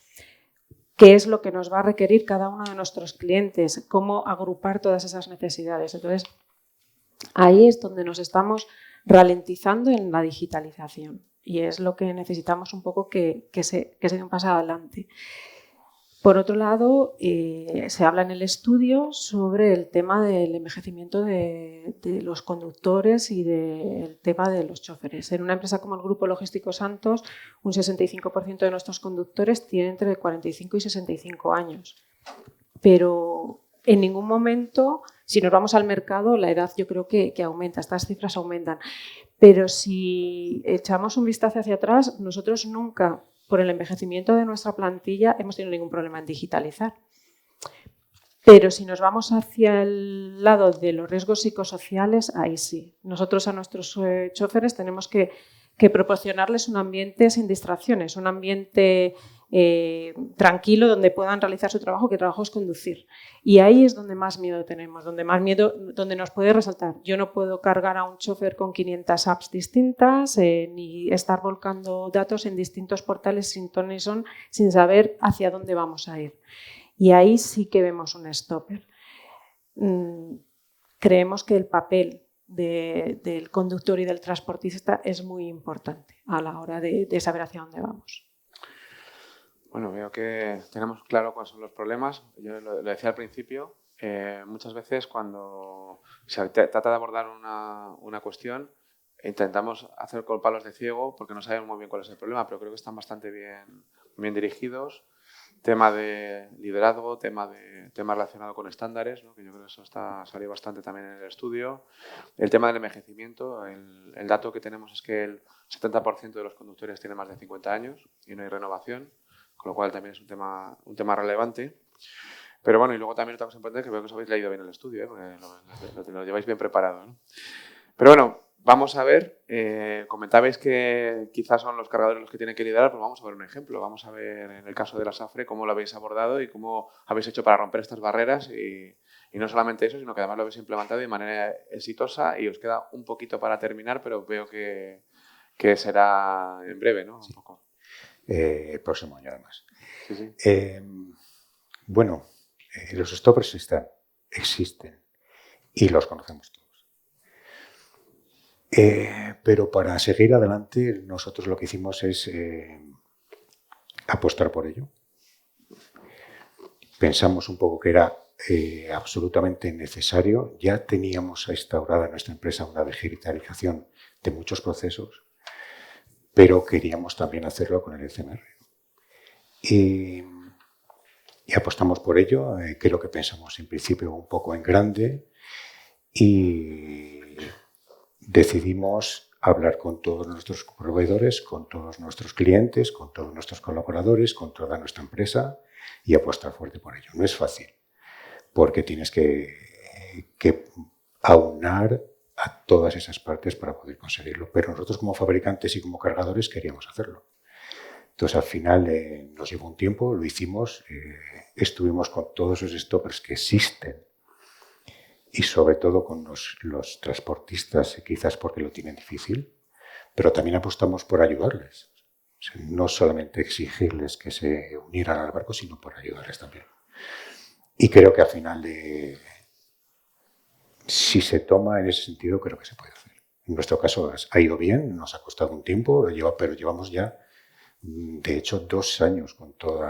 qué es lo que nos va a requerir cada uno de nuestros clientes, cómo agrupar todas esas necesidades. Entonces, ahí es donde nos estamos ralentizando en la digitalización y es lo que necesitamos un poco que se dé un paso adelante. Por otro lado, se habla en el estudio sobre el tema del envejecimiento de los conductores y del tema de los choferes. En una empresa como el Grupo Logístico Santos, un 65% de nuestros conductores tienen entre 45 y 65 años. Pero en ningún momento, si nos vamos al mercado, la edad yo creo que aumenta, estas cifras aumentan. Pero si echamos un vistazo hacia atrás, nosotros nunca, por el envejecimiento de nuestra plantilla, hemos tenido ningún problema en digitalizar. Pero si nos vamos hacia el lado de los riesgos psicosociales, ahí sí. Nosotros a nuestros choferes tenemos que proporcionarles un ambiente sin distracciones, un ambiente tranquilo donde puedan realizar su trabajo, que trabajo es conducir. Y ahí es donde más miedo tenemos, donde nos puede resaltar. Yo no puedo cargar a un chofer con 500 apps distintas, ni estar volcando datos en distintos portales sin ton ni son, sin saber hacia dónde vamos a ir. Y ahí sí que vemos un stopper. Creemos que el papel del conductor y del transportista es muy importante a la hora de saber hacia dónde vamos.
Bueno, veo que tenemos claro cuáles son los problemas. Yo lo decía al principio, muchas veces cuando se trata de abordar una cuestión, intentamos hacer con palos de ciego porque no sabemos muy bien cuál es el problema, pero creo que están bastante bien dirigidos. Tema de liderazgo, tema relacionado con estándares, ¿no? Que yo creo que eso salió bastante también en el estudio. El tema del envejecimiento, el dato que tenemos es que el 70% de los conductores tienen más de 50 años y no hay renovación, con lo cual también es un tema relevante. Pero bueno, y luego también otra cosa importante, que veo que os habéis leído bien el estudio, porque lo lleváis bien preparado, ¿no? Pero bueno, vamos a ver, comentabais que quizás son los cargadores los que tienen que liderar, pues vamos a ver un ejemplo. Vamos a ver en el caso de la SAFRE cómo lo habéis abordado y cómo habéis hecho para romper estas barreras y no solamente eso, sino que además lo habéis implementado de manera exitosa y os queda un poquito para terminar, pero veo que será en breve, ¿no?
Sí.
Un poco.
El próximo año, además.
Sí.
Bueno, los stoppers existen y los conocemos todos. Pero para seguir adelante, nosotros lo que hicimos es apostar por ello. Pensamos un poco que era absolutamente necesario. Ya teníamos instaurada en nuestra empresa una digitalización de muchos procesos, pero queríamos también hacerlo con el ICMR. Y apostamos por ello, que es lo que pensamos en principio un poco en grande, y decidimos hablar con todos nuestros proveedores, con todos nuestros clientes, con todos nuestros colaboradores, con toda nuestra empresa y apostar fuerte por ello. No es fácil, porque tienes que aunar a todas esas partes para poder conseguirlo. Pero nosotros como fabricantes y como cargadores queríamos hacerlo. Entonces al final nos llevó un tiempo, lo hicimos, estuvimos con todos esos stoppers que existen y sobre todo con los transportistas, quizás porque lo tienen difícil, pero también apostamos por ayudarles. O sea, no solamente exigirles que se unieran al barco, sino por ayudarles también. Y creo que al final, si se toma en ese sentido, creo que se puede hacer. En nuestro caso ha ido bien, nos ha costado un tiempo, pero llevamos ya, de hecho, 2 años con todo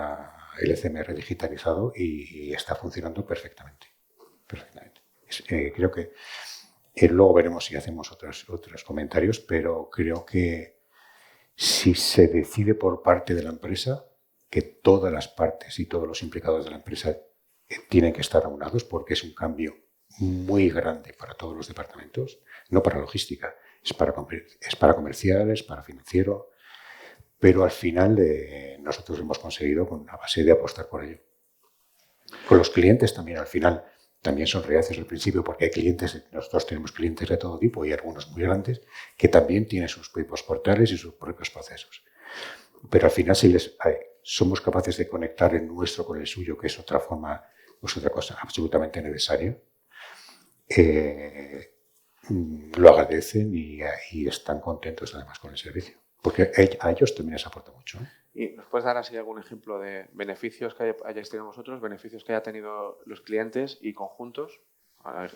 el ICMR digitalizado y está funcionando perfectamente. Creo que luego veremos si hacemos otros comentarios, pero creo que si se decide por parte de la empresa que todas las partes y todos los implicados de la empresa tienen que estar aunados, porque es un cambio muy grande para todos los departamentos, no para logística, es para comercial, es para financiero, pero al final nosotros hemos conseguido con una base de apostar por ello. Con los clientes también al final también son reacios al principio porque hay clientes, nosotros tenemos clientes de todo tipo y algunos muy grandes que también tienen sus propios portales y sus propios procesos. Pero al final si somos capaces de conectar el nuestro con el suyo, que es otra forma, es otra cosa absolutamente necesaria, lo agradecen y están contentos además con el servicio. Porque a ellos también les aporta mucho.
¿Y nos puedes dar así algún ejemplo de beneficios que hayáis tenido vosotros, beneficios que haya tenido los clientes y conjuntos?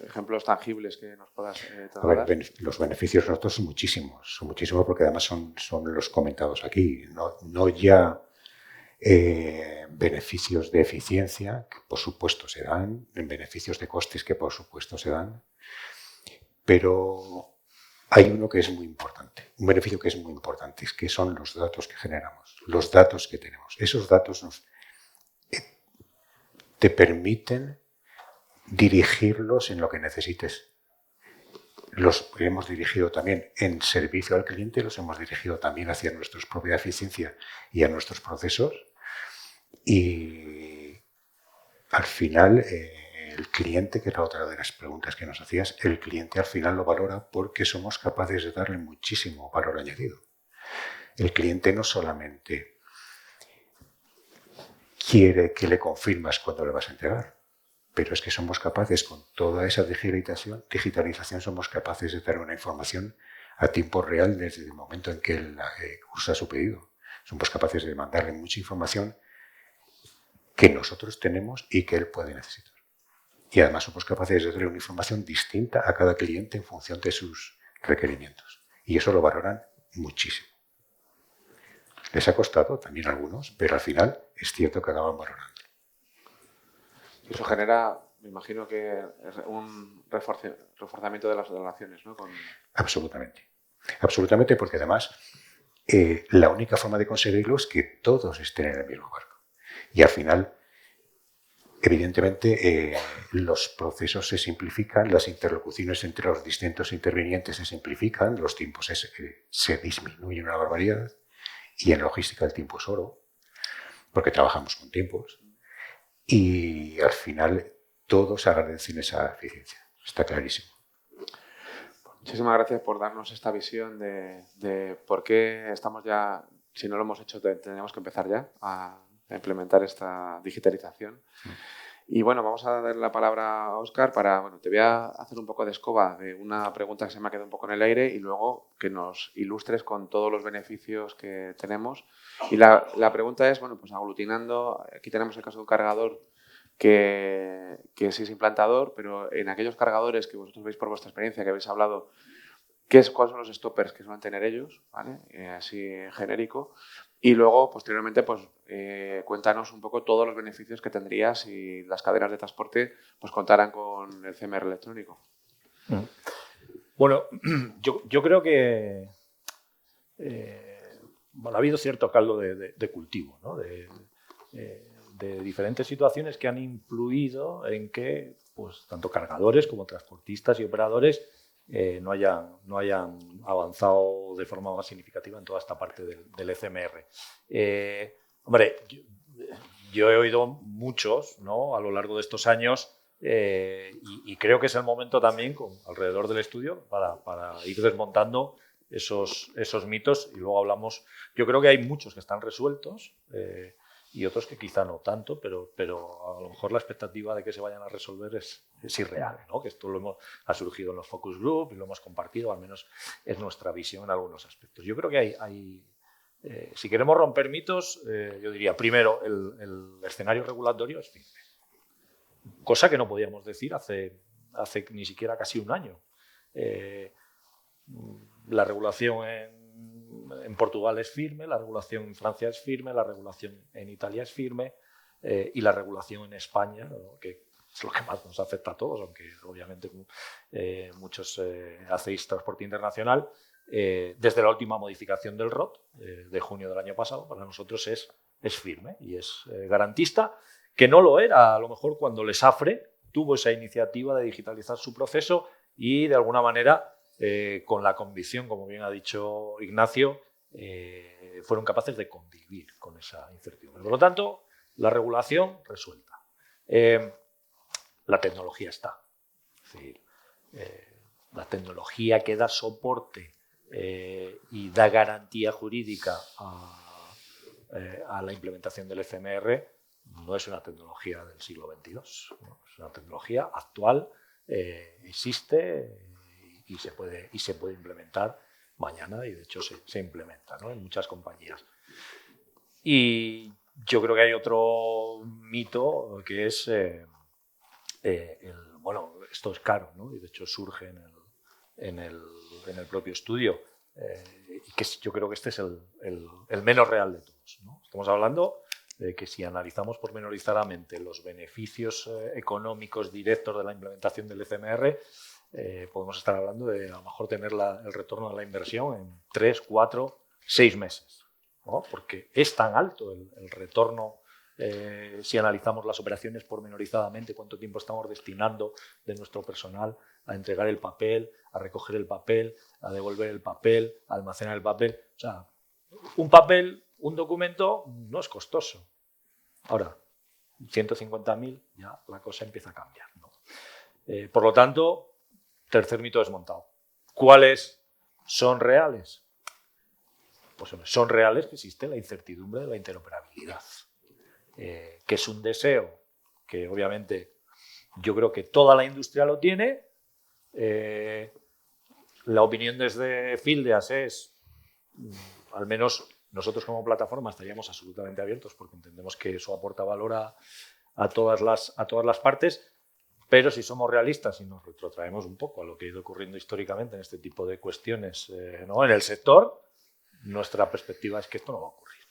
Ejemplos tangibles que nos puedas trasladar.
A ver, los beneficios nosotros son muchísimos porque además son los comentados aquí. No ya beneficios de eficiencia, que por supuesto se dan, beneficios de costes que por supuesto se dan, pero hay uno que es muy importante, un beneficio que es muy importante, que son los datos que generamos, los datos que tenemos. Esos datos te permiten dirigirlos en lo que necesites. Los hemos dirigido también en servicio al cliente, los hemos dirigido también hacia nuestra propia eficiencia y a nuestros procesos. Y al final, el cliente, que era otra de las preguntas que nos hacías, el cliente al final lo valora porque somos capaces de darle muchísimo valor añadido. El cliente no solamente quiere que le confirmas cuando le vas a entregar, pero es que somos capaces, con toda esa digitalización somos capaces de dar una información a tiempo real desde el momento en que él usa su pedido. Somos capaces de mandarle mucha información que nosotros tenemos y que él puede necesitar. Y además somos capaces de darle una información distinta a cada cliente en función de sus requerimientos. Y eso lo valoran muchísimo. Les ha costado también a algunos, pero al final es cierto que acaban valorando.
Y eso genera, me imagino que un reforzamiento de las relaciones, ¿no?
Absolutamente. Absolutamente, porque además la única forma de conseguirlo es que todos estén en el mismo barco. Y al final, evidentemente, los procesos se simplifican, las interlocuciones entre los distintos intervinientes se simplifican, los tiempos se disminuyen una barbaridad, y en logística el tiempo es oro, porque trabajamos con tiempos, y al final todos agradecen esa eficiencia. Está clarísimo.
Muchísimas gracias por darnos esta visión de por qué estamos ya, si no lo hemos hecho, tenemos que empezar ya a implementar esta digitalización. Y bueno, vamos a dar la palabra a Óscar te voy a hacer un poco de escoba de una pregunta que se me ha quedado un poco en el aire y luego que nos ilustres con todos los beneficios que tenemos. Y la pregunta es, pues aglutinando, aquí tenemos el caso de un cargador que sí es implantador, pero en aquellos cargadores que vosotros veis por vuestra experiencia, que habéis hablado, ¿cuáles son los stoppers que suelen tener ellos? ¿Vale? Así genérico. Y luego, posteriormente, cuéntanos un poco todos los beneficios que tendría si las cadenas de transporte contaran con el CMR electrónico.
Bueno, yo creo que ha habido cierto caldo de cultivo, ¿no? De diferentes situaciones que han influido en que tanto cargadores como transportistas y operadores no hayan avanzado de forma más significativa en toda esta parte del ECMR. Yo he oído muchos, ¿no?, a lo largo de estos años y creo que es el momento también, alrededor del estudio, para ir desmontando esos mitos y luego hablamos. Yo creo que hay muchos que están resueltos y otros que quizá no tanto, pero a lo mejor la expectativa de que se vayan a resolver es irreal, ¿no? Que esto ha surgido en los focus group y lo hemos compartido, al menos es nuestra visión en algunos aspectos. Yo creo que si queremos romper mitos, yo diría, primero, el escenario regulatorio es firme, cosa que no podíamos decir hace ni siquiera casi un año. La regulación en Portugal es firme, la regulación en Francia es firme, la regulación en Italia es firme y la regulación en España, ¿no?, que es lo que más nos afecta a todos, aunque obviamente muchos hacéis transporte internacional, desde la última modificación del ROT de junio del año pasado, para nosotros es firme y es garantista, que no lo era a lo mejor cuando el SAFRE tuvo esa iniciativa de digitalizar su proceso y de alguna manera con la convicción, como bien ha dicho Ignacio, fueron capaces de convivir con esa incertidumbre. Por lo tanto, la regulación resuelta. La tecnología está. Es decir, la tecnología que da soporte y da garantía jurídica a la implementación del FMR no es una tecnología del siglo XXII, ¿no? Es una tecnología actual, existe y se puede implementar mañana, y de hecho se implementa, ¿no?, en muchas compañías. Y yo creo que hay otro mito que es, bueno, esto es caro, ¿no? Y de hecho surge en el propio estudio, y que yo creo que este es el menos real de todos, ¿no? Estamos hablando de que si analizamos pormenorizadamente los beneficios económicos directos de la implementación del FMR, podemos estar hablando de a lo mejor tener el retorno de la inversión en 3, 4, 6 meses, ¿no? Porque es tan alto el retorno. Si analizamos las operaciones pormenorizadamente, cuánto tiempo estamos destinando de nuestro personal a entregar el papel, a recoger el papel, a devolver el papel, a almacenar el papel. O sea, un papel, un documento no es costoso. Ahora, 150.000 ya la cosa empieza a cambiar, ¿no? Por lo tanto, tercer mito desmontado. ¿Cuáles son reales? Pues son reales que existe la incertidumbre de la interoperabilidad. Que es un deseo que obviamente yo creo que toda la industria lo tiene. La opinión desde Fildeas es, al menos nosotros como plataforma estaríamos absolutamente abiertos porque entendemos que eso aporta valor a todas las partes, pero si somos realistas y nos retrotraemos un poco a lo que ha ido ocurriendo históricamente en este tipo de cuestiones, ¿no?, en el sector, nuestra perspectiva es que esto no va a ocurrir,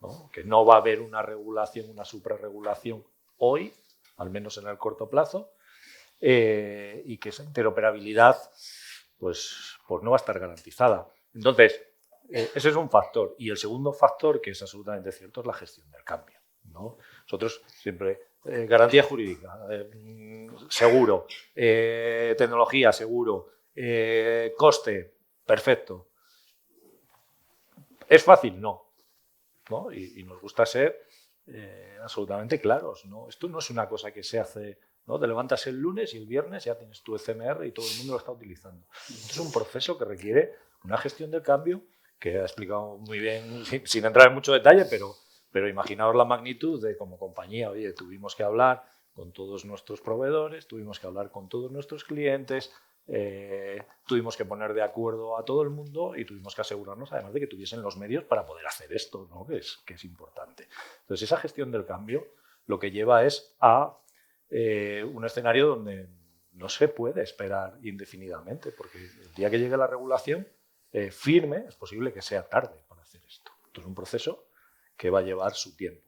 ¿no? Que no va a haber una regulación, una suprarregulación hoy, al menos en el corto plazo, y que esa interoperabilidad pues no va a estar garantizada. Entonces, ese es un factor. Y el segundo factor, que es absolutamente cierto, es la gestión del cambio, ¿no? Nosotros siempre, garantía jurídica, seguro, tecnología, seguro, coste, perfecto. ¿Es fácil? No. ¿No? Y nos gusta ser absolutamente claros, ¿no? Esto no es una cosa que se hace, ¿no? Te levantas el lunes y el viernes ya tienes tu FMR y todo el mundo lo está utilizando. Esto es un proceso que requiere una gestión del cambio que ha explicado muy bien, sin entrar en mucho detalle, pero imaginaos la magnitud de como compañía. Oye, tuvimos que hablar con todos nuestros proveedores, tuvimos que hablar con todos nuestros clientes, tuvimos que poner de acuerdo a todo el mundo y tuvimos que asegurarnos además de que tuviesen los medios para poder hacer esto, ¿no? que es importante. Entonces, esa gestión del cambio lo que lleva es a un escenario donde no se puede esperar indefinidamente, porque el día que llegue la regulación firme, es posible que sea tarde para hacer esto. Esto es un proceso que va a llevar su tiempo.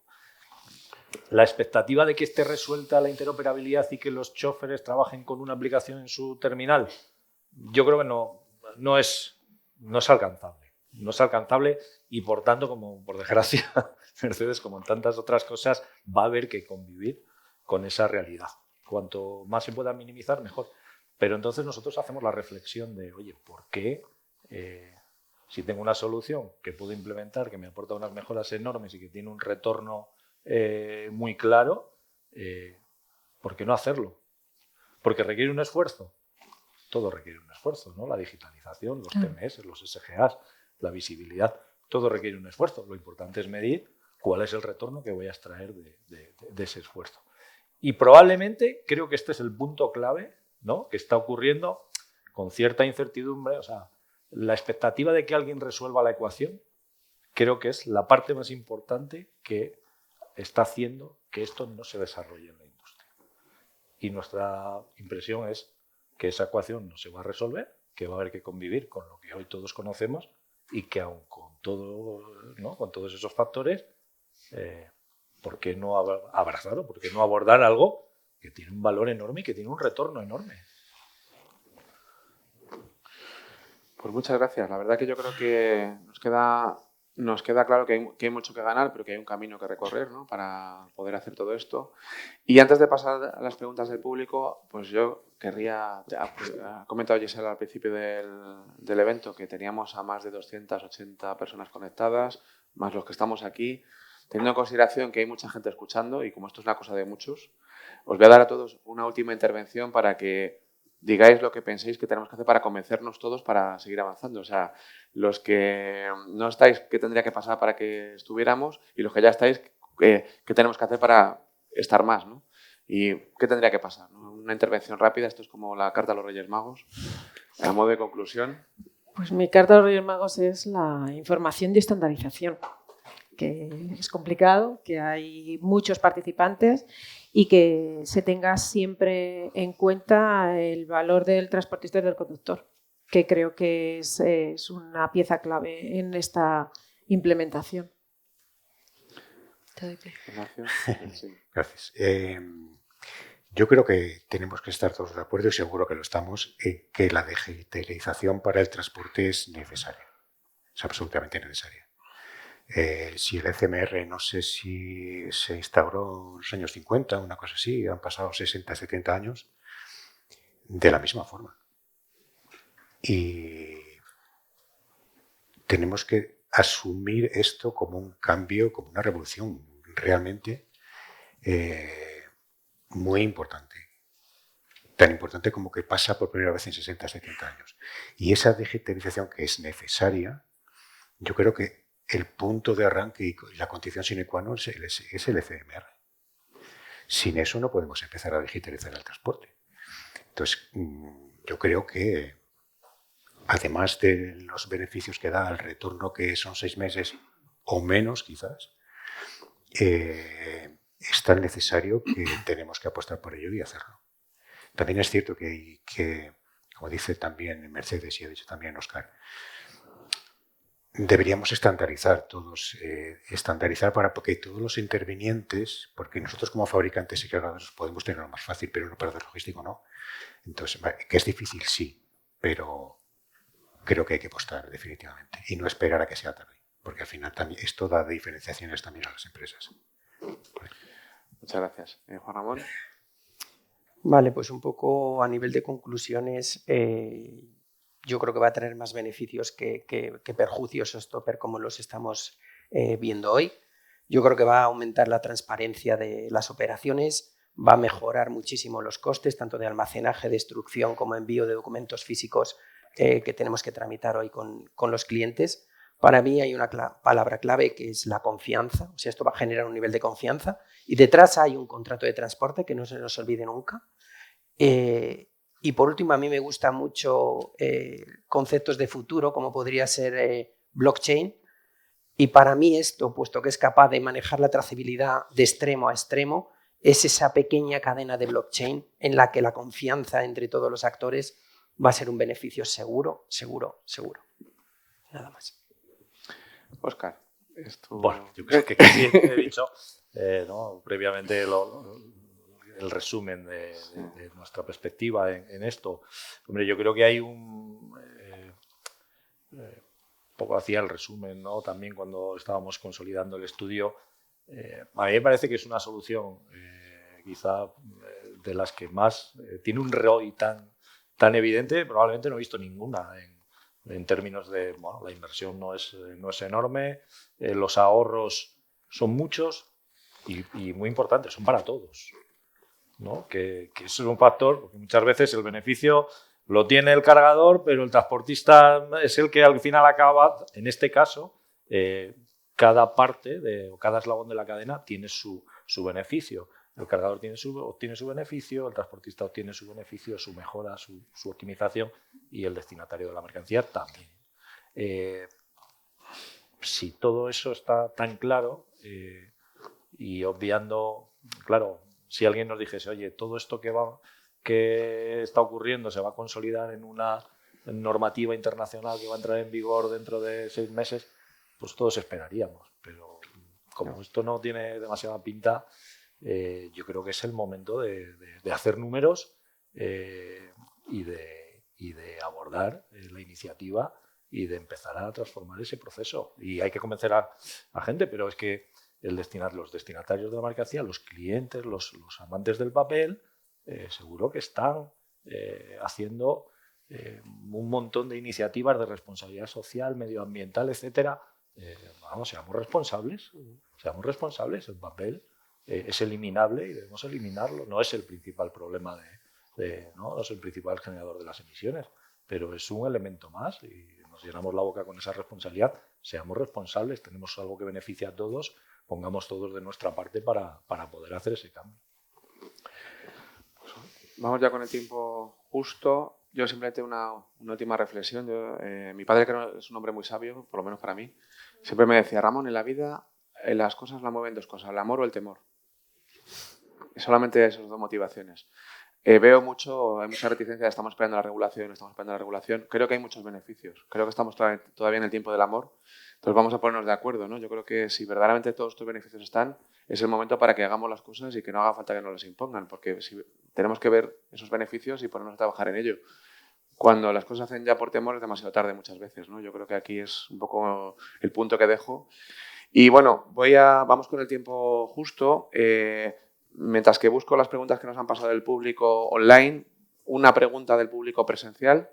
La expectativa de que esté resuelta la interoperabilidad y que los choferes trabajen con una aplicación en su terminal, yo creo que no es alcanzable. No es alcanzable y, por tanto, como por desgracia, Mercedes, como en tantas otras cosas, va a haber que convivir con esa realidad. Cuanto más se pueda minimizar, mejor. Pero entonces nosotros hacemos la reflexión de, oye, ¿por qué si tengo una solución que puedo implementar, que me aporta unas mejoras enormes y que tiene un retorno muy claro, ¿por qué no hacerlo? Porque requiere un esfuerzo. Todo requiere un esfuerzo, ¿no? La digitalización, los TMS, los SGAs, la visibilidad, todo requiere un esfuerzo. Lo importante es medir cuál es el retorno que voy a extraer de ese esfuerzo. Y probablemente creo que este es el punto clave, ¿no?, que está ocurriendo con cierta incertidumbre. O sea, la expectativa de que alguien resuelva la ecuación creo que es la parte más importante que está haciendo que esto no se desarrolle en la industria. Y nuestra impresión es que esa ecuación no se va a resolver, que va a haber que convivir con lo que hoy todos conocemos y que aun con todo, ¿no?, con todos esos factores, ¿por qué no abrazarlo? ¿Por qué no abordar algo que tiene un valor enorme y que tiene un retorno enorme?
Pues muchas gracias. La verdad que yo creo que nos queda nos queda claro que hay mucho que ganar, pero que hay un camino que recorrer, ¿no?, para poder hacer todo esto. Y antes de pasar a las preguntas del público, pues yo querría... Ha comentado Gisela al principio del evento que teníamos a más de 280 personas conectadas, más los que estamos aquí. Teniendo en consideración que hay mucha gente escuchando y como esto es una cosa de muchos, os voy a dar a todos una última intervención para que digáis lo que penséis que tenemos que hacer para convencernos todos para seguir avanzando. O sea, los que no estáis, ¿qué tendría que pasar para que estuviéramos? Y los que ya estáis, ¿qué tenemos que hacer para estar más, ¿no? ¿Y qué tendría que pasar, ¿no? Una intervención rápida, esto es como la carta a los Reyes Magos, a modo de conclusión.
Pues mi carta a los Reyes Magos es la información y estandarización, que es complicado, que hay muchos participantes y que se tenga siempre en cuenta el valor del transportista y del conductor, que creo que es una pieza clave en esta implementación.
Gracias. Yo creo que tenemos que estar todos de acuerdo, y seguro que lo estamos, en que la digitalización para el transporte es necesaria, es absolutamente necesaria. Si el ECMR, no sé si se instauró en los años 50, una cosa así, han pasado 60, 70 años, de la misma forma. Y tenemos que asumir esto como un cambio, como una revolución realmente muy importante. Tan importante como que pasa por primera vez en 60, 70 años. Y esa digitalización que es necesaria, yo creo que el punto de arranque y la condición sine qua non es el ECMR. Sin eso no podemos empezar a digitalizar el transporte. Entonces, yo creo que, además de los beneficios que da el retorno, que son 6 meses o menos quizás, es tan necesario que tenemos que apostar por ello y hacerlo. También es cierto que como dice también Mercedes y ha dicho también Óscar, deberíamos estandarizar todos, para que todos los intervinientes, porque nosotros como fabricantes y cargadores podemos tenerlo más fácil, pero un operador logístico no. Entonces, que es difícil, sí, pero creo que hay que apostar definitivamente y no esperar a que sea tarde, porque al final también esto da diferenciaciones también a las empresas.
Muchas gracias. Juan Ramón.
Vale, pues un poco a nivel de conclusiones, yo creo que va a tener más beneficios que perjuicios Stopper como los estamos viendo hoy. Yo creo que va a aumentar la transparencia de las operaciones, va a mejorar muchísimo los costes, tanto de almacenaje, destrucción como envío de documentos físicos que tenemos que tramitar hoy con los clientes. Para mí hay una palabra clave que es la confianza, o sea, esto va a generar un nivel de confianza y detrás hay un contrato de transporte que no se nos olvide nunca. Y por último, a mí me gustan mucho conceptos de futuro, como podría ser blockchain. Y para mí esto, puesto que es capaz de manejar la trazabilidad de extremo a extremo, es esa pequeña cadena de blockchain en la que la confianza entre todos los actores va a ser un beneficio seguro, seguro, seguro. Nada más.
Óscar.
Bueno, yo creo que casi he dicho ¿no? Previamente el resumen de nuestra perspectiva en esto. Hombre, yo creo que hay un poco hacía el resumen, ¿no? También cuando estábamos consolidando el estudio. A mí me parece que es una solución quizá de las que más tiene un ROI tan evidente. Probablemente no he visto ninguna en términos de, bueno, la inversión no es enorme, los ahorros son muchos y muy importantes, son para todos, ¿no? Que eso es un factor, porque muchas veces el beneficio lo tiene el cargador, pero el transportista es el que al final acaba, en este caso, cada parte o cada eslabón de la cadena tiene su beneficio. El cargador obtiene su beneficio, el transportista obtiene su beneficio, su mejora, su optimización y el destinatario de la mercancía también. Si todo eso está tan claro y obviando, claro, si alguien nos dijese, oye, todo esto que está ocurriendo se va a consolidar en una normativa internacional que va a entrar en vigor dentro de 6 meses, pues todos esperaríamos. Pero como esto no tiene demasiada pinta, yo creo que es el momento de hacer números y de abordar la iniciativa y de empezar a transformar ese proceso. Y hay que convencer a gente, pero es que los destinatarios de la mercancía, los clientes, los amantes del papel, seguro que están haciendo un montón de iniciativas de responsabilidad social, medioambiental, etcétera. Vamos, seamos responsables. El papel es eliminable y debemos eliminarlo. No es el principal problema no es el principal generador de las emisiones, pero es un elemento más y nos llenamos la boca con esa responsabilidad. Seamos responsables, tenemos algo que beneficia a todos, pongamos todos de nuestra parte para poder hacer ese cambio.
Vamos ya con el tiempo justo. Yo simplemente una última reflexión. Mi padre, que es un hombre muy sabio, por lo menos para mí, siempre me decía: Ramón, en la vida las cosas la mueven dos cosas, el amor o el temor. Y solamente esas dos motivaciones. Hay mucha reticencia, estamos esperando la regulación. Creo que hay muchos beneficios. Creo que estamos todavía en el tiempo del amor. Entonces vamos a ponernos de acuerdo, ¿no? Yo creo que si verdaderamente todos estos beneficios están, es el momento para que hagamos las cosas y que no haga falta que nos las impongan, porque tenemos que ver esos beneficios y ponernos a trabajar en ello. Cuando las cosas se hacen ya por temor es demasiado tarde muchas veces, ¿no? Yo creo que aquí es un poco el punto que dejo. Y bueno, vamos con el tiempo justo. Mientras que busco las preguntas que nos han pasado del público online, una pregunta del público presencial.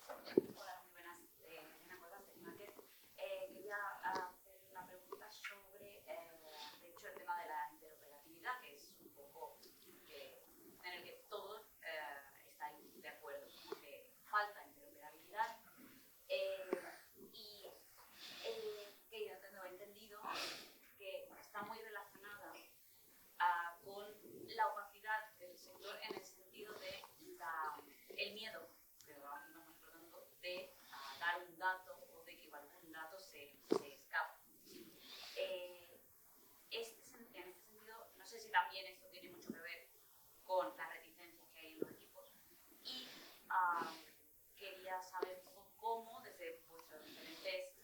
Hola, muy buenas. Elena Cuevas, de Market. Quería hacer una pregunta sobre, de hecho, el tema de la interoperabilidad, que es un poco en el que todos estáis de acuerdo, que falta interoperabilidad. Que yo tengo entendido que está muy relacionada con la opacidad del sector en el sentido de el miedo, que vamos tratando, de dar un dato o de que algún dato se escape. En este sentido, no sé si también esto tiene mucho que ver con las reticencias que hay en los equipos y quería saber cómo desde vuestras diferentes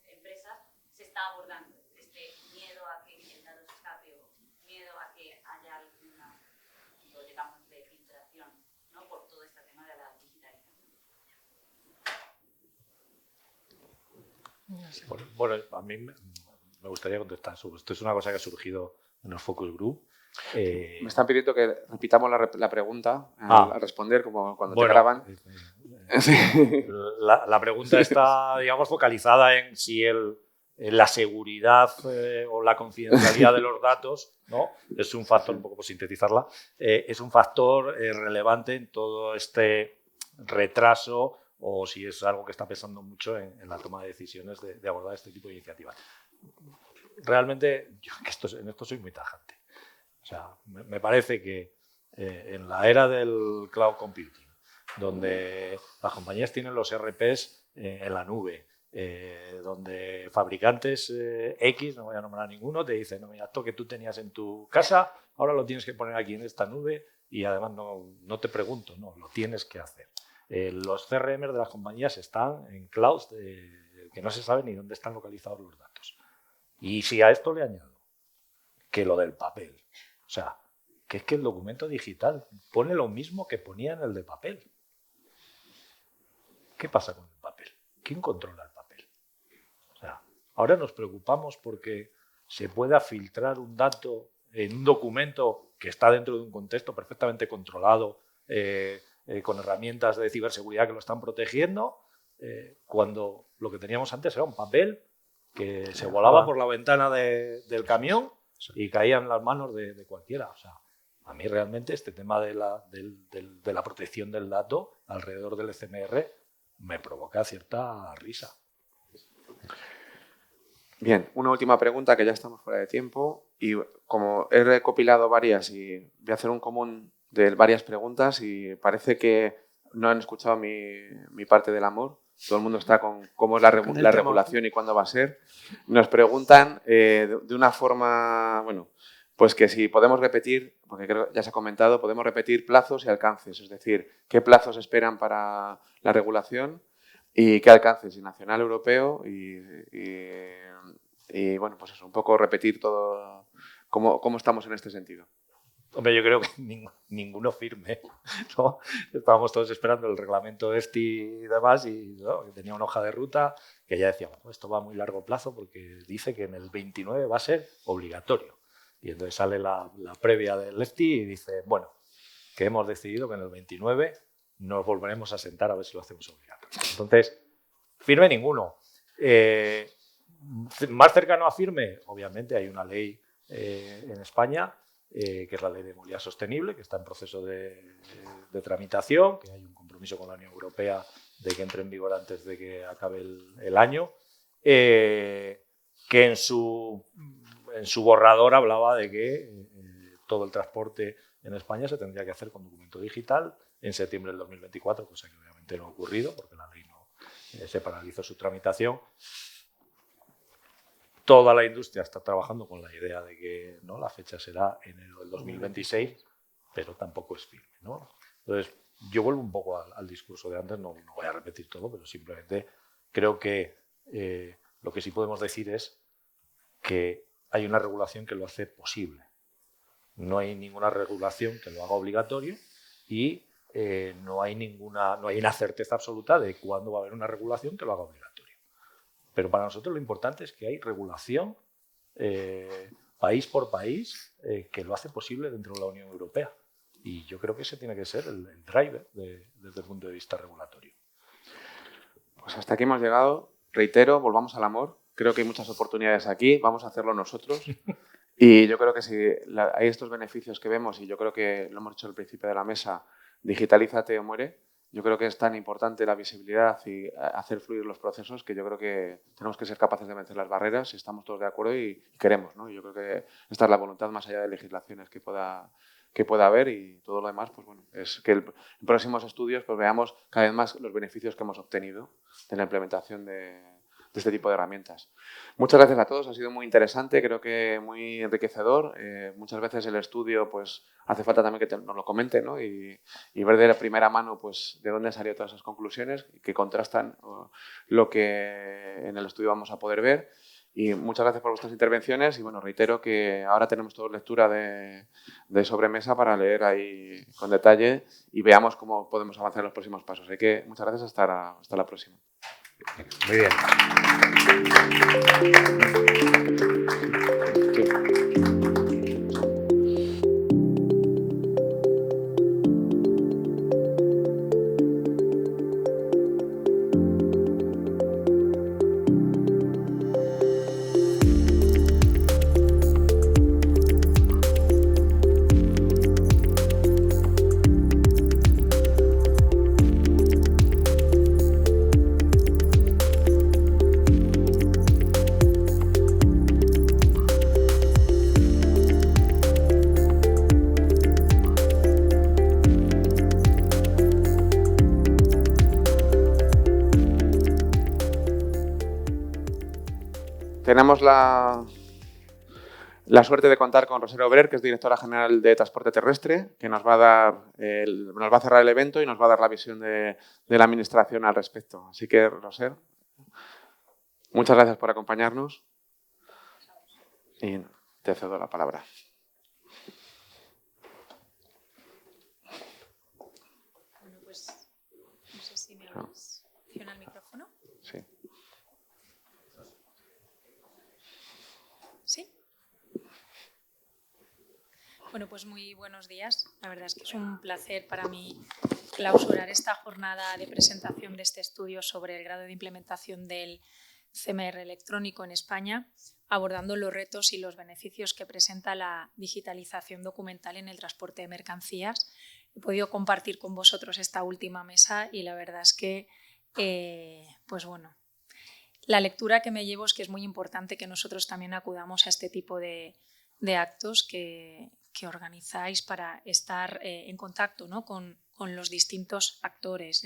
empresas se está abordando este miedo a que el dato se escape o miedo a que haya alguna, digamos, de filtración, ¿no? Por todo este tema de la digitalización.
Bueno, a mí me gustaría contestar sobre esto. Es una cosa que ha surgido en el Focus Group.
Me están pidiendo que repitamos la pregunta al responder, como cuando te graban.
La pregunta está, digamos, focalizada en si la seguridad o la confidencialidad de los datos, ¿no? Es un factor, un poco por sintetizarla, es un factor relevante en todo este retraso o si es algo que está pesando mucho en la toma de decisiones de abordar este tipo de iniciativas. Realmente, yo en esto soy muy tajante. O sea, me parece que en la era del cloud computing, donde las compañías tienen los ERPs en la nube, donde fabricantes X, no voy a nombrar ninguno, te dicen: no, mira, esto que tú tenías en tu casa, ahora lo tienes que poner aquí en esta nube y además no te pregunto, no, lo tienes que hacer. Los CRM de las compañías están en clouds que no se sabe ni dónde están localizados los datos. Y si a esto le añado que lo del papel, o sea, que es que el documento digital pone lo mismo que ponía en el de papel. ¿Qué pasa con el papel? ¿Quién controla el papel? O sea, ahora nos preocupamos porque se pueda filtrar un dato en un documento que está dentro de un contexto perfectamente controlado, con herramientas de ciberseguridad que lo están protegiendo, cuando lo que teníamos antes era un papel que se volaba por la ventana del camión y caía en las manos de cualquiera. O sea, a mí realmente este tema de la protección del dato alrededor del CMR me provoca cierta risa.
Bien, una última pregunta, que ya estamos fuera de tiempo, y como he recopilado varias y voy a hacer un común de varias preguntas y parece que no han escuchado mi parte del amor. Todo el mundo está con cómo es la regulación y cuándo va a ser. Nos preguntan de una forma, bueno, pues que si podemos repetir, porque creo que ya se ha comentado, podemos repetir plazos y alcances, es decir, qué plazos esperan para la regulación y qué alcances, y nacional, europeo, y bueno, pues eso, un poco repetir todo, cómo estamos en este sentido.
Hombre, yo creo que ninguno firme, ¿no? Estábamos todos esperando el reglamento EFTI y demás y ¿no? Que tenía una hoja de ruta que ya decíamos, esto va a muy largo plazo porque dice que en el 29 va a ser obligatorio. Y entonces sale la previa del EFTI y dice, bueno, que hemos decidido que en el 29 nos volveremos a sentar a ver si lo hacemos obligatorio. Entonces, firme ninguno. Más cercano a firme, obviamente hay una ley en España, que es la Ley de Movilidad Sostenible, que está en proceso de tramitación, que hay un compromiso con la Unión Europea de que entre en vigor antes de que acabe el año, que en su borrador hablaba de que todo el transporte en España se tendría que hacer con documento digital en septiembre del 2024, cosa que obviamente no ha ocurrido porque la ley no se paralizó su tramitación. Toda la industria está trabajando con la idea de que ¿no? la fecha será enero del 2026, pero tampoco es firme, ¿no? Entonces, yo vuelvo un poco al discurso de antes, no voy a repetir todo, pero simplemente creo que lo que sí podemos decir es que hay una regulación que lo hace posible. No hay ninguna regulación que lo haga obligatorio y no hay una certeza absoluta de cuándo va a haber una regulación que lo haga obligatorio. Pero para nosotros lo importante es que hay regulación país por país que lo hace posible dentro de la Unión Europea. Y yo creo que ese tiene que ser el driver desde el punto de vista regulatorio.
Pues hasta aquí hemos llegado. Reitero, volvamos al amor. Creo que hay muchas oportunidades aquí. Vamos a hacerlo nosotros. Y yo creo que si hay estos beneficios que vemos, y yo creo que lo hemos dicho al principio de la mesa, digitalízate o muere. Yo creo que es tan importante la visibilidad y hacer fluir los procesos que yo creo que tenemos que ser capaces de vencer las barreras si estamos todos de acuerdo y queremos, ¿no? Yo creo que esta es la voluntad más allá de legislaciones que pueda haber y todo lo demás, pues bueno, es que en próximos estudios pues veamos cada vez más los beneficios que hemos obtenido de la implementación de este tipo de herramientas. Muchas gracias a todos, ha sido muy interesante, creo que muy enriquecedor. Muchas veces el estudio pues hace falta también que nos lo comenten, ¿no? y ver de la primera mano pues de dónde han salido todas esas conclusiones que contrastan lo que en el estudio vamos a poder ver. Y muchas gracias por vuestras intervenciones y bueno, reitero que ahora tenemos toda lectura de sobremesa para leer ahí con detalle y veamos cómo podemos avanzar en los próximos pasos. Así que muchas gracias, hasta la próxima.
Muy bien.
Tenemos la suerte de contar con Roser Obrer, que es directora general de Transporte Terrestre, que nos va a cerrar el evento y nos va a dar la visión de la Administración al respecto. Así que, Roser, muchas gracias por acompañarnos y te cedo la palabra.
Bueno, pues no sé si me abres. ¿Funciona el micrófono?
Sí.
¿Sí? Bueno, pues muy buenos días. La verdad es que es un placer para mí clausurar esta jornada de presentación de este estudio sobre el grado de implementación del CMR electrónico en España, abordando los retos y los beneficios que presenta la digitalización documental en el transporte de mercancías. He podido compartir con vosotros esta última mesa y la verdad es que, pues bueno, la lectura que me llevo es que es muy importante que nosotros también acudamos a este tipo de actos que organizáis para estar en contacto, ¿no? con los distintos actores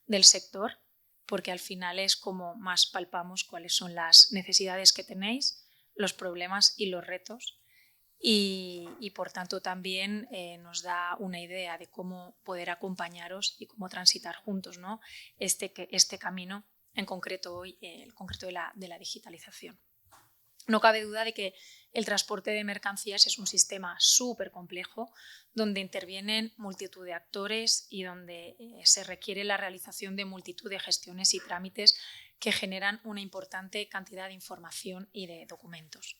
del sector, porque al final es como más palpamos cuáles son las necesidades que tenéis, los problemas y los retos y por tanto también nos da una idea de cómo poder acompañaros y cómo transitar juntos, ¿no? este camino en concreto hoy, el concreto de la digitalización. No cabe duda de que el transporte de mercancías es un sistema súper complejo donde intervienen multitud de actores y donde se requiere la realización de multitud de gestiones y trámites que generan una importante cantidad de información y de documentos.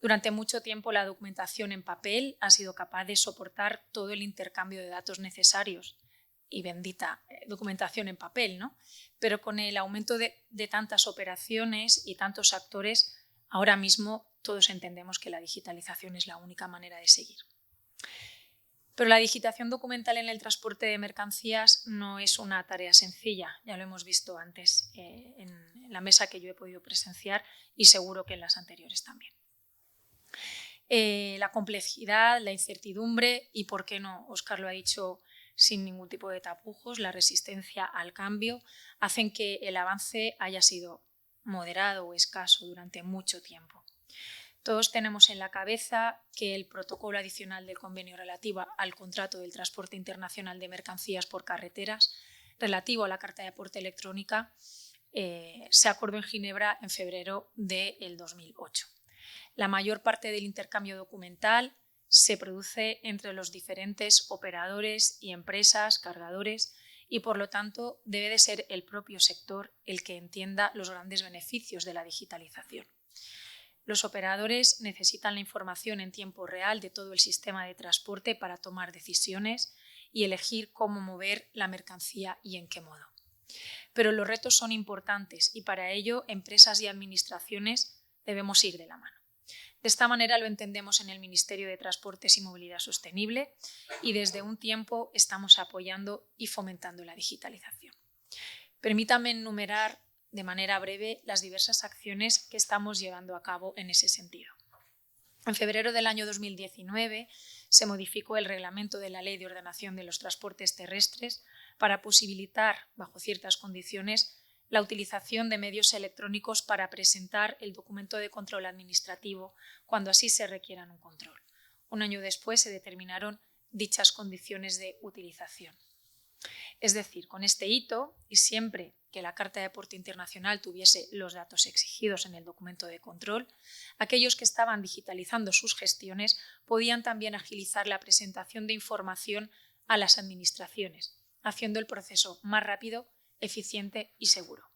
Durante mucho tiempo la documentación en papel ha sido capaz de soportar todo el intercambio de datos necesarios y bendita documentación en papel, ¿no? Pero con el aumento de tantas operaciones y tantos actores, ahora mismo todos entendemos que la digitalización es la única manera de seguir. Pero la digitación documental en el transporte de mercancías no es una tarea sencilla, ya lo hemos visto antes en la mesa que yo he podido presenciar y seguro que en las anteriores también. La complejidad, la incertidumbre y, por qué no, Óscar lo ha dicho sin ningún tipo de tapujos, la resistencia al cambio hacen que el avance haya sido moderado o escaso durante mucho tiempo. Todos tenemos en la cabeza que el protocolo adicional del convenio relativo al contrato del transporte internacional de mercancías por carreteras, relativo a la carta de aporte electrónica, se acordó en Ginebra en febrero del 2008. La mayor parte del intercambio documental se produce entre los diferentes operadores y empresas, cargadores, y por lo tanto debe de ser el propio sector el que entienda los grandes beneficios de la digitalización. Los operadores necesitan la información en tiempo real de todo el sistema de transporte para tomar decisiones y elegir cómo mover la mercancía y en qué modo. Pero los retos son importantes y para ello empresas y administraciones debemos ir de la mano. De esta manera lo entendemos en el Ministerio de Transportes y Movilidad Sostenible y desde un tiempo estamos apoyando y fomentando la digitalización. Permítanme enumerar de manera breve las diversas acciones que estamos llevando a cabo en ese sentido. En febrero del año 2019 se modificó el reglamento de la Ley de Ordenación de los Transportes Terrestres para posibilitar, bajo ciertas condiciones, la utilización de medios electrónicos para presentar el documento de control administrativo cuando así se requieran un control. Un año después se determinaron dichas condiciones de utilización. Es decir, con este hito, y siempre que la Carta de Aporte Internacional tuviese los datos exigidos en el documento de control, aquellos que estaban digitalizando sus gestiones podían también agilizar la presentación de información a las administraciones, haciendo el proceso más rápido, eficiente y seguro.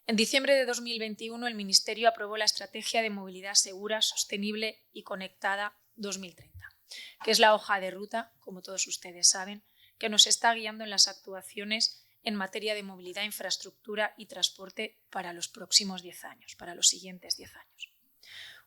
En diciembre de 2021, el Ministerio aprobó la Estrategia de Movilidad Segura, Sostenible y Conectada 2030, que es la hoja de ruta, como todos ustedes saben, que nos está guiando en las actuaciones en materia de movilidad, infraestructura y transporte para los próximos 10 años, para los siguientes 10 años.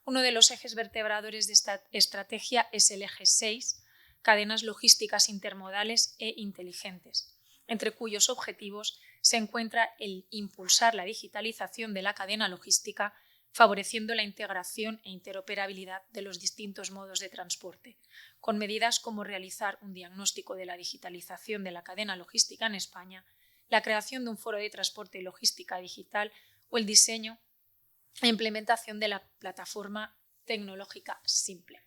Uno de los ejes vertebradores de esta estrategia es el eje 6, cadenas logísticas intermodales e inteligentes, entre cuyos objetivos se encuentra el impulsar la digitalización de la cadena logística, favoreciendo la integración e interoperabilidad de los distintos modos de transporte, con medidas como realizar un diagnóstico de la digitalización de la cadena logística en España, la creación de un foro de transporte y logística digital o el diseño e implementación de la plataforma tecnológica Simple.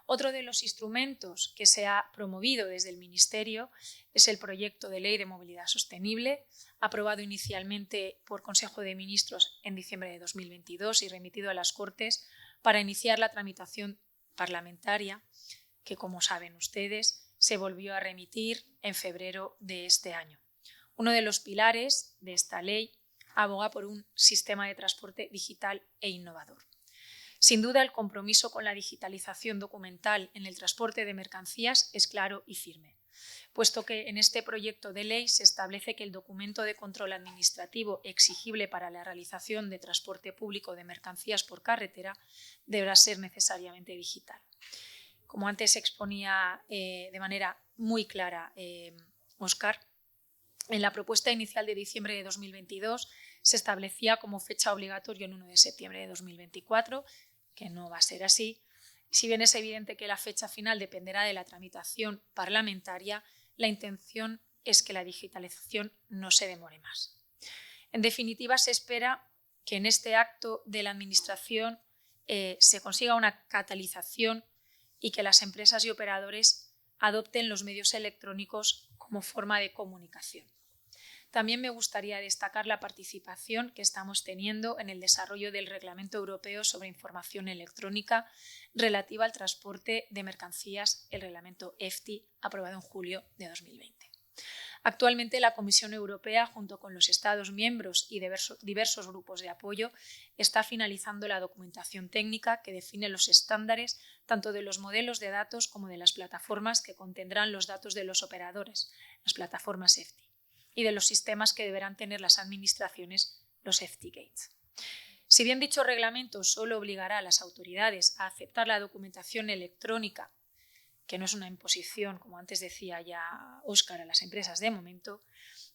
Otro de los instrumentos que se ha promovido desde el Ministerio es el proyecto de Ley de Movilidad Sostenible, aprobado inicialmente por Consejo de Ministros en diciembre de 2022 y remitido a las Cortes para iniciar la tramitación parlamentaria, que, como saben ustedes, se volvió a remitir en febrero de este año. Uno de los pilares de esta ley aboga por un sistema de transporte digital e innovador. Sin duda, el compromiso con la digitalización documental en el transporte de mercancías es claro y firme, puesto que en este proyecto de ley se establece que el documento de control administrativo exigible para la realización de transporte público de mercancías por carretera deberá ser necesariamente digital. Como antes exponía de manera muy clara Óscar, en la propuesta inicial de diciembre de 2022 se establecía como fecha obligatoria el 1 de septiembre de 2024, que no va a ser así. Si bien es evidente que la fecha final dependerá de la tramitación parlamentaria, la intención es que la digitalización no se demore más. En definitiva, se espera que en este acto de la Administración se consiga una catalización y que las empresas y operadores adopten los medios electrónicos como forma de comunicación. también me gustaría destacar la participación que estamos teniendo en el desarrollo del Reglamento Europeo sobre Información Electrónica relativa al transporte de mercancías, el Reglamento EFTI, aprobado en julio de 2020. Actualmente la Comisión Europea, junto con los Estados miembros y diversos grupos de apoyo, está finalizando la documentación técnica que define los estándares tanto de los modelos de datos como de las plataformas que contendrán los datos de los operadores, las plataformas EFTI, y de los sistemas que deberán tener las administraciones, los EFTI Gates. Si bien dicho reglamento solo obligará a las autoridades a aceptar la documentación electrónica, que no es una imposición, como antes decía ya Óscar, a las empresas de momento,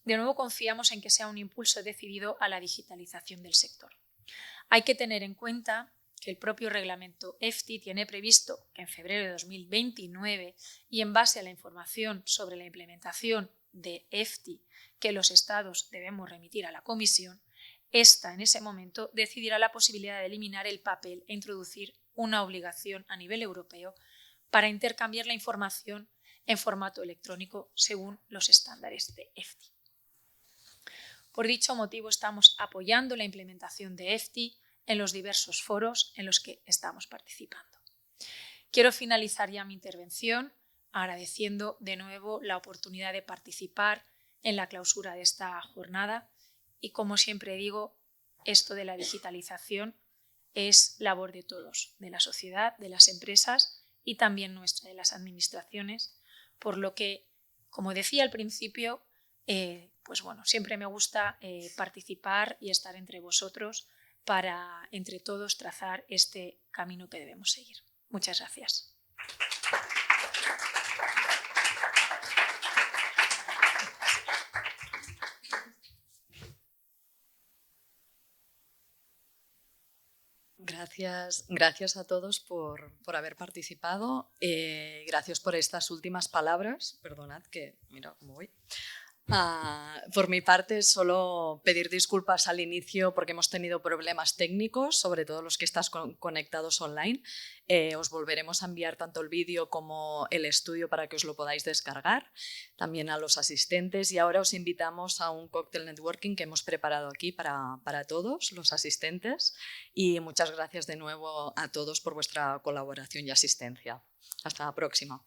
de nuevo confiamos en que sea un impulso decidido a la digitalización del sector. Hay que tener en cuenta que el propio reglamento EFTI tiene previsto que en febrero de 2029, y en base a la información sobre la implementación de EFTI que los Estados debemos remitir a la Comisión, esta en ese momento decidirá la posibilidad de eliminar el papel e introducir una obligación a nivel europeo para intercambiar la información en formato electrónico según los estándares de EFTI. Por dicho motivo, estamos apoyando la implementación de EFTI en los diversos foros en los que estamos participando. Quiero finalizar ya mi intervención agradeciendo de nuevo la oportunidad de participar en la clausura de esta jornada y, como siempre digo, esto de la digitalización es labor de todos, de la sociedad, de las empresas y también nuestra, de las administraciones, por lo que, como decía al principio, pues bueno, siempre me gusta participar y estar entre vosotros para, entre todos, trazar este camino que debemos seguir. Muchas gracias.
Gracias a todos por haber participado. Gracias por estas últimas palabras. Perdonad que, mira cómo voy. Por mi parte, solo pedir disculpas al inicio porque hemos tenido problemas técnicos, sobre todo los que estás conectados online. Os volveremos a enviar tanto el vídeo como el estudio para que os lo podáis descargar, también a los asistentes. Y ahora os invitamos a un cóctel networking que hemos preparado aquí para todos los asistentes. Y muchas gracias de nuevo a todos por vuestra colaboración y asistencia. Hasta la próxima.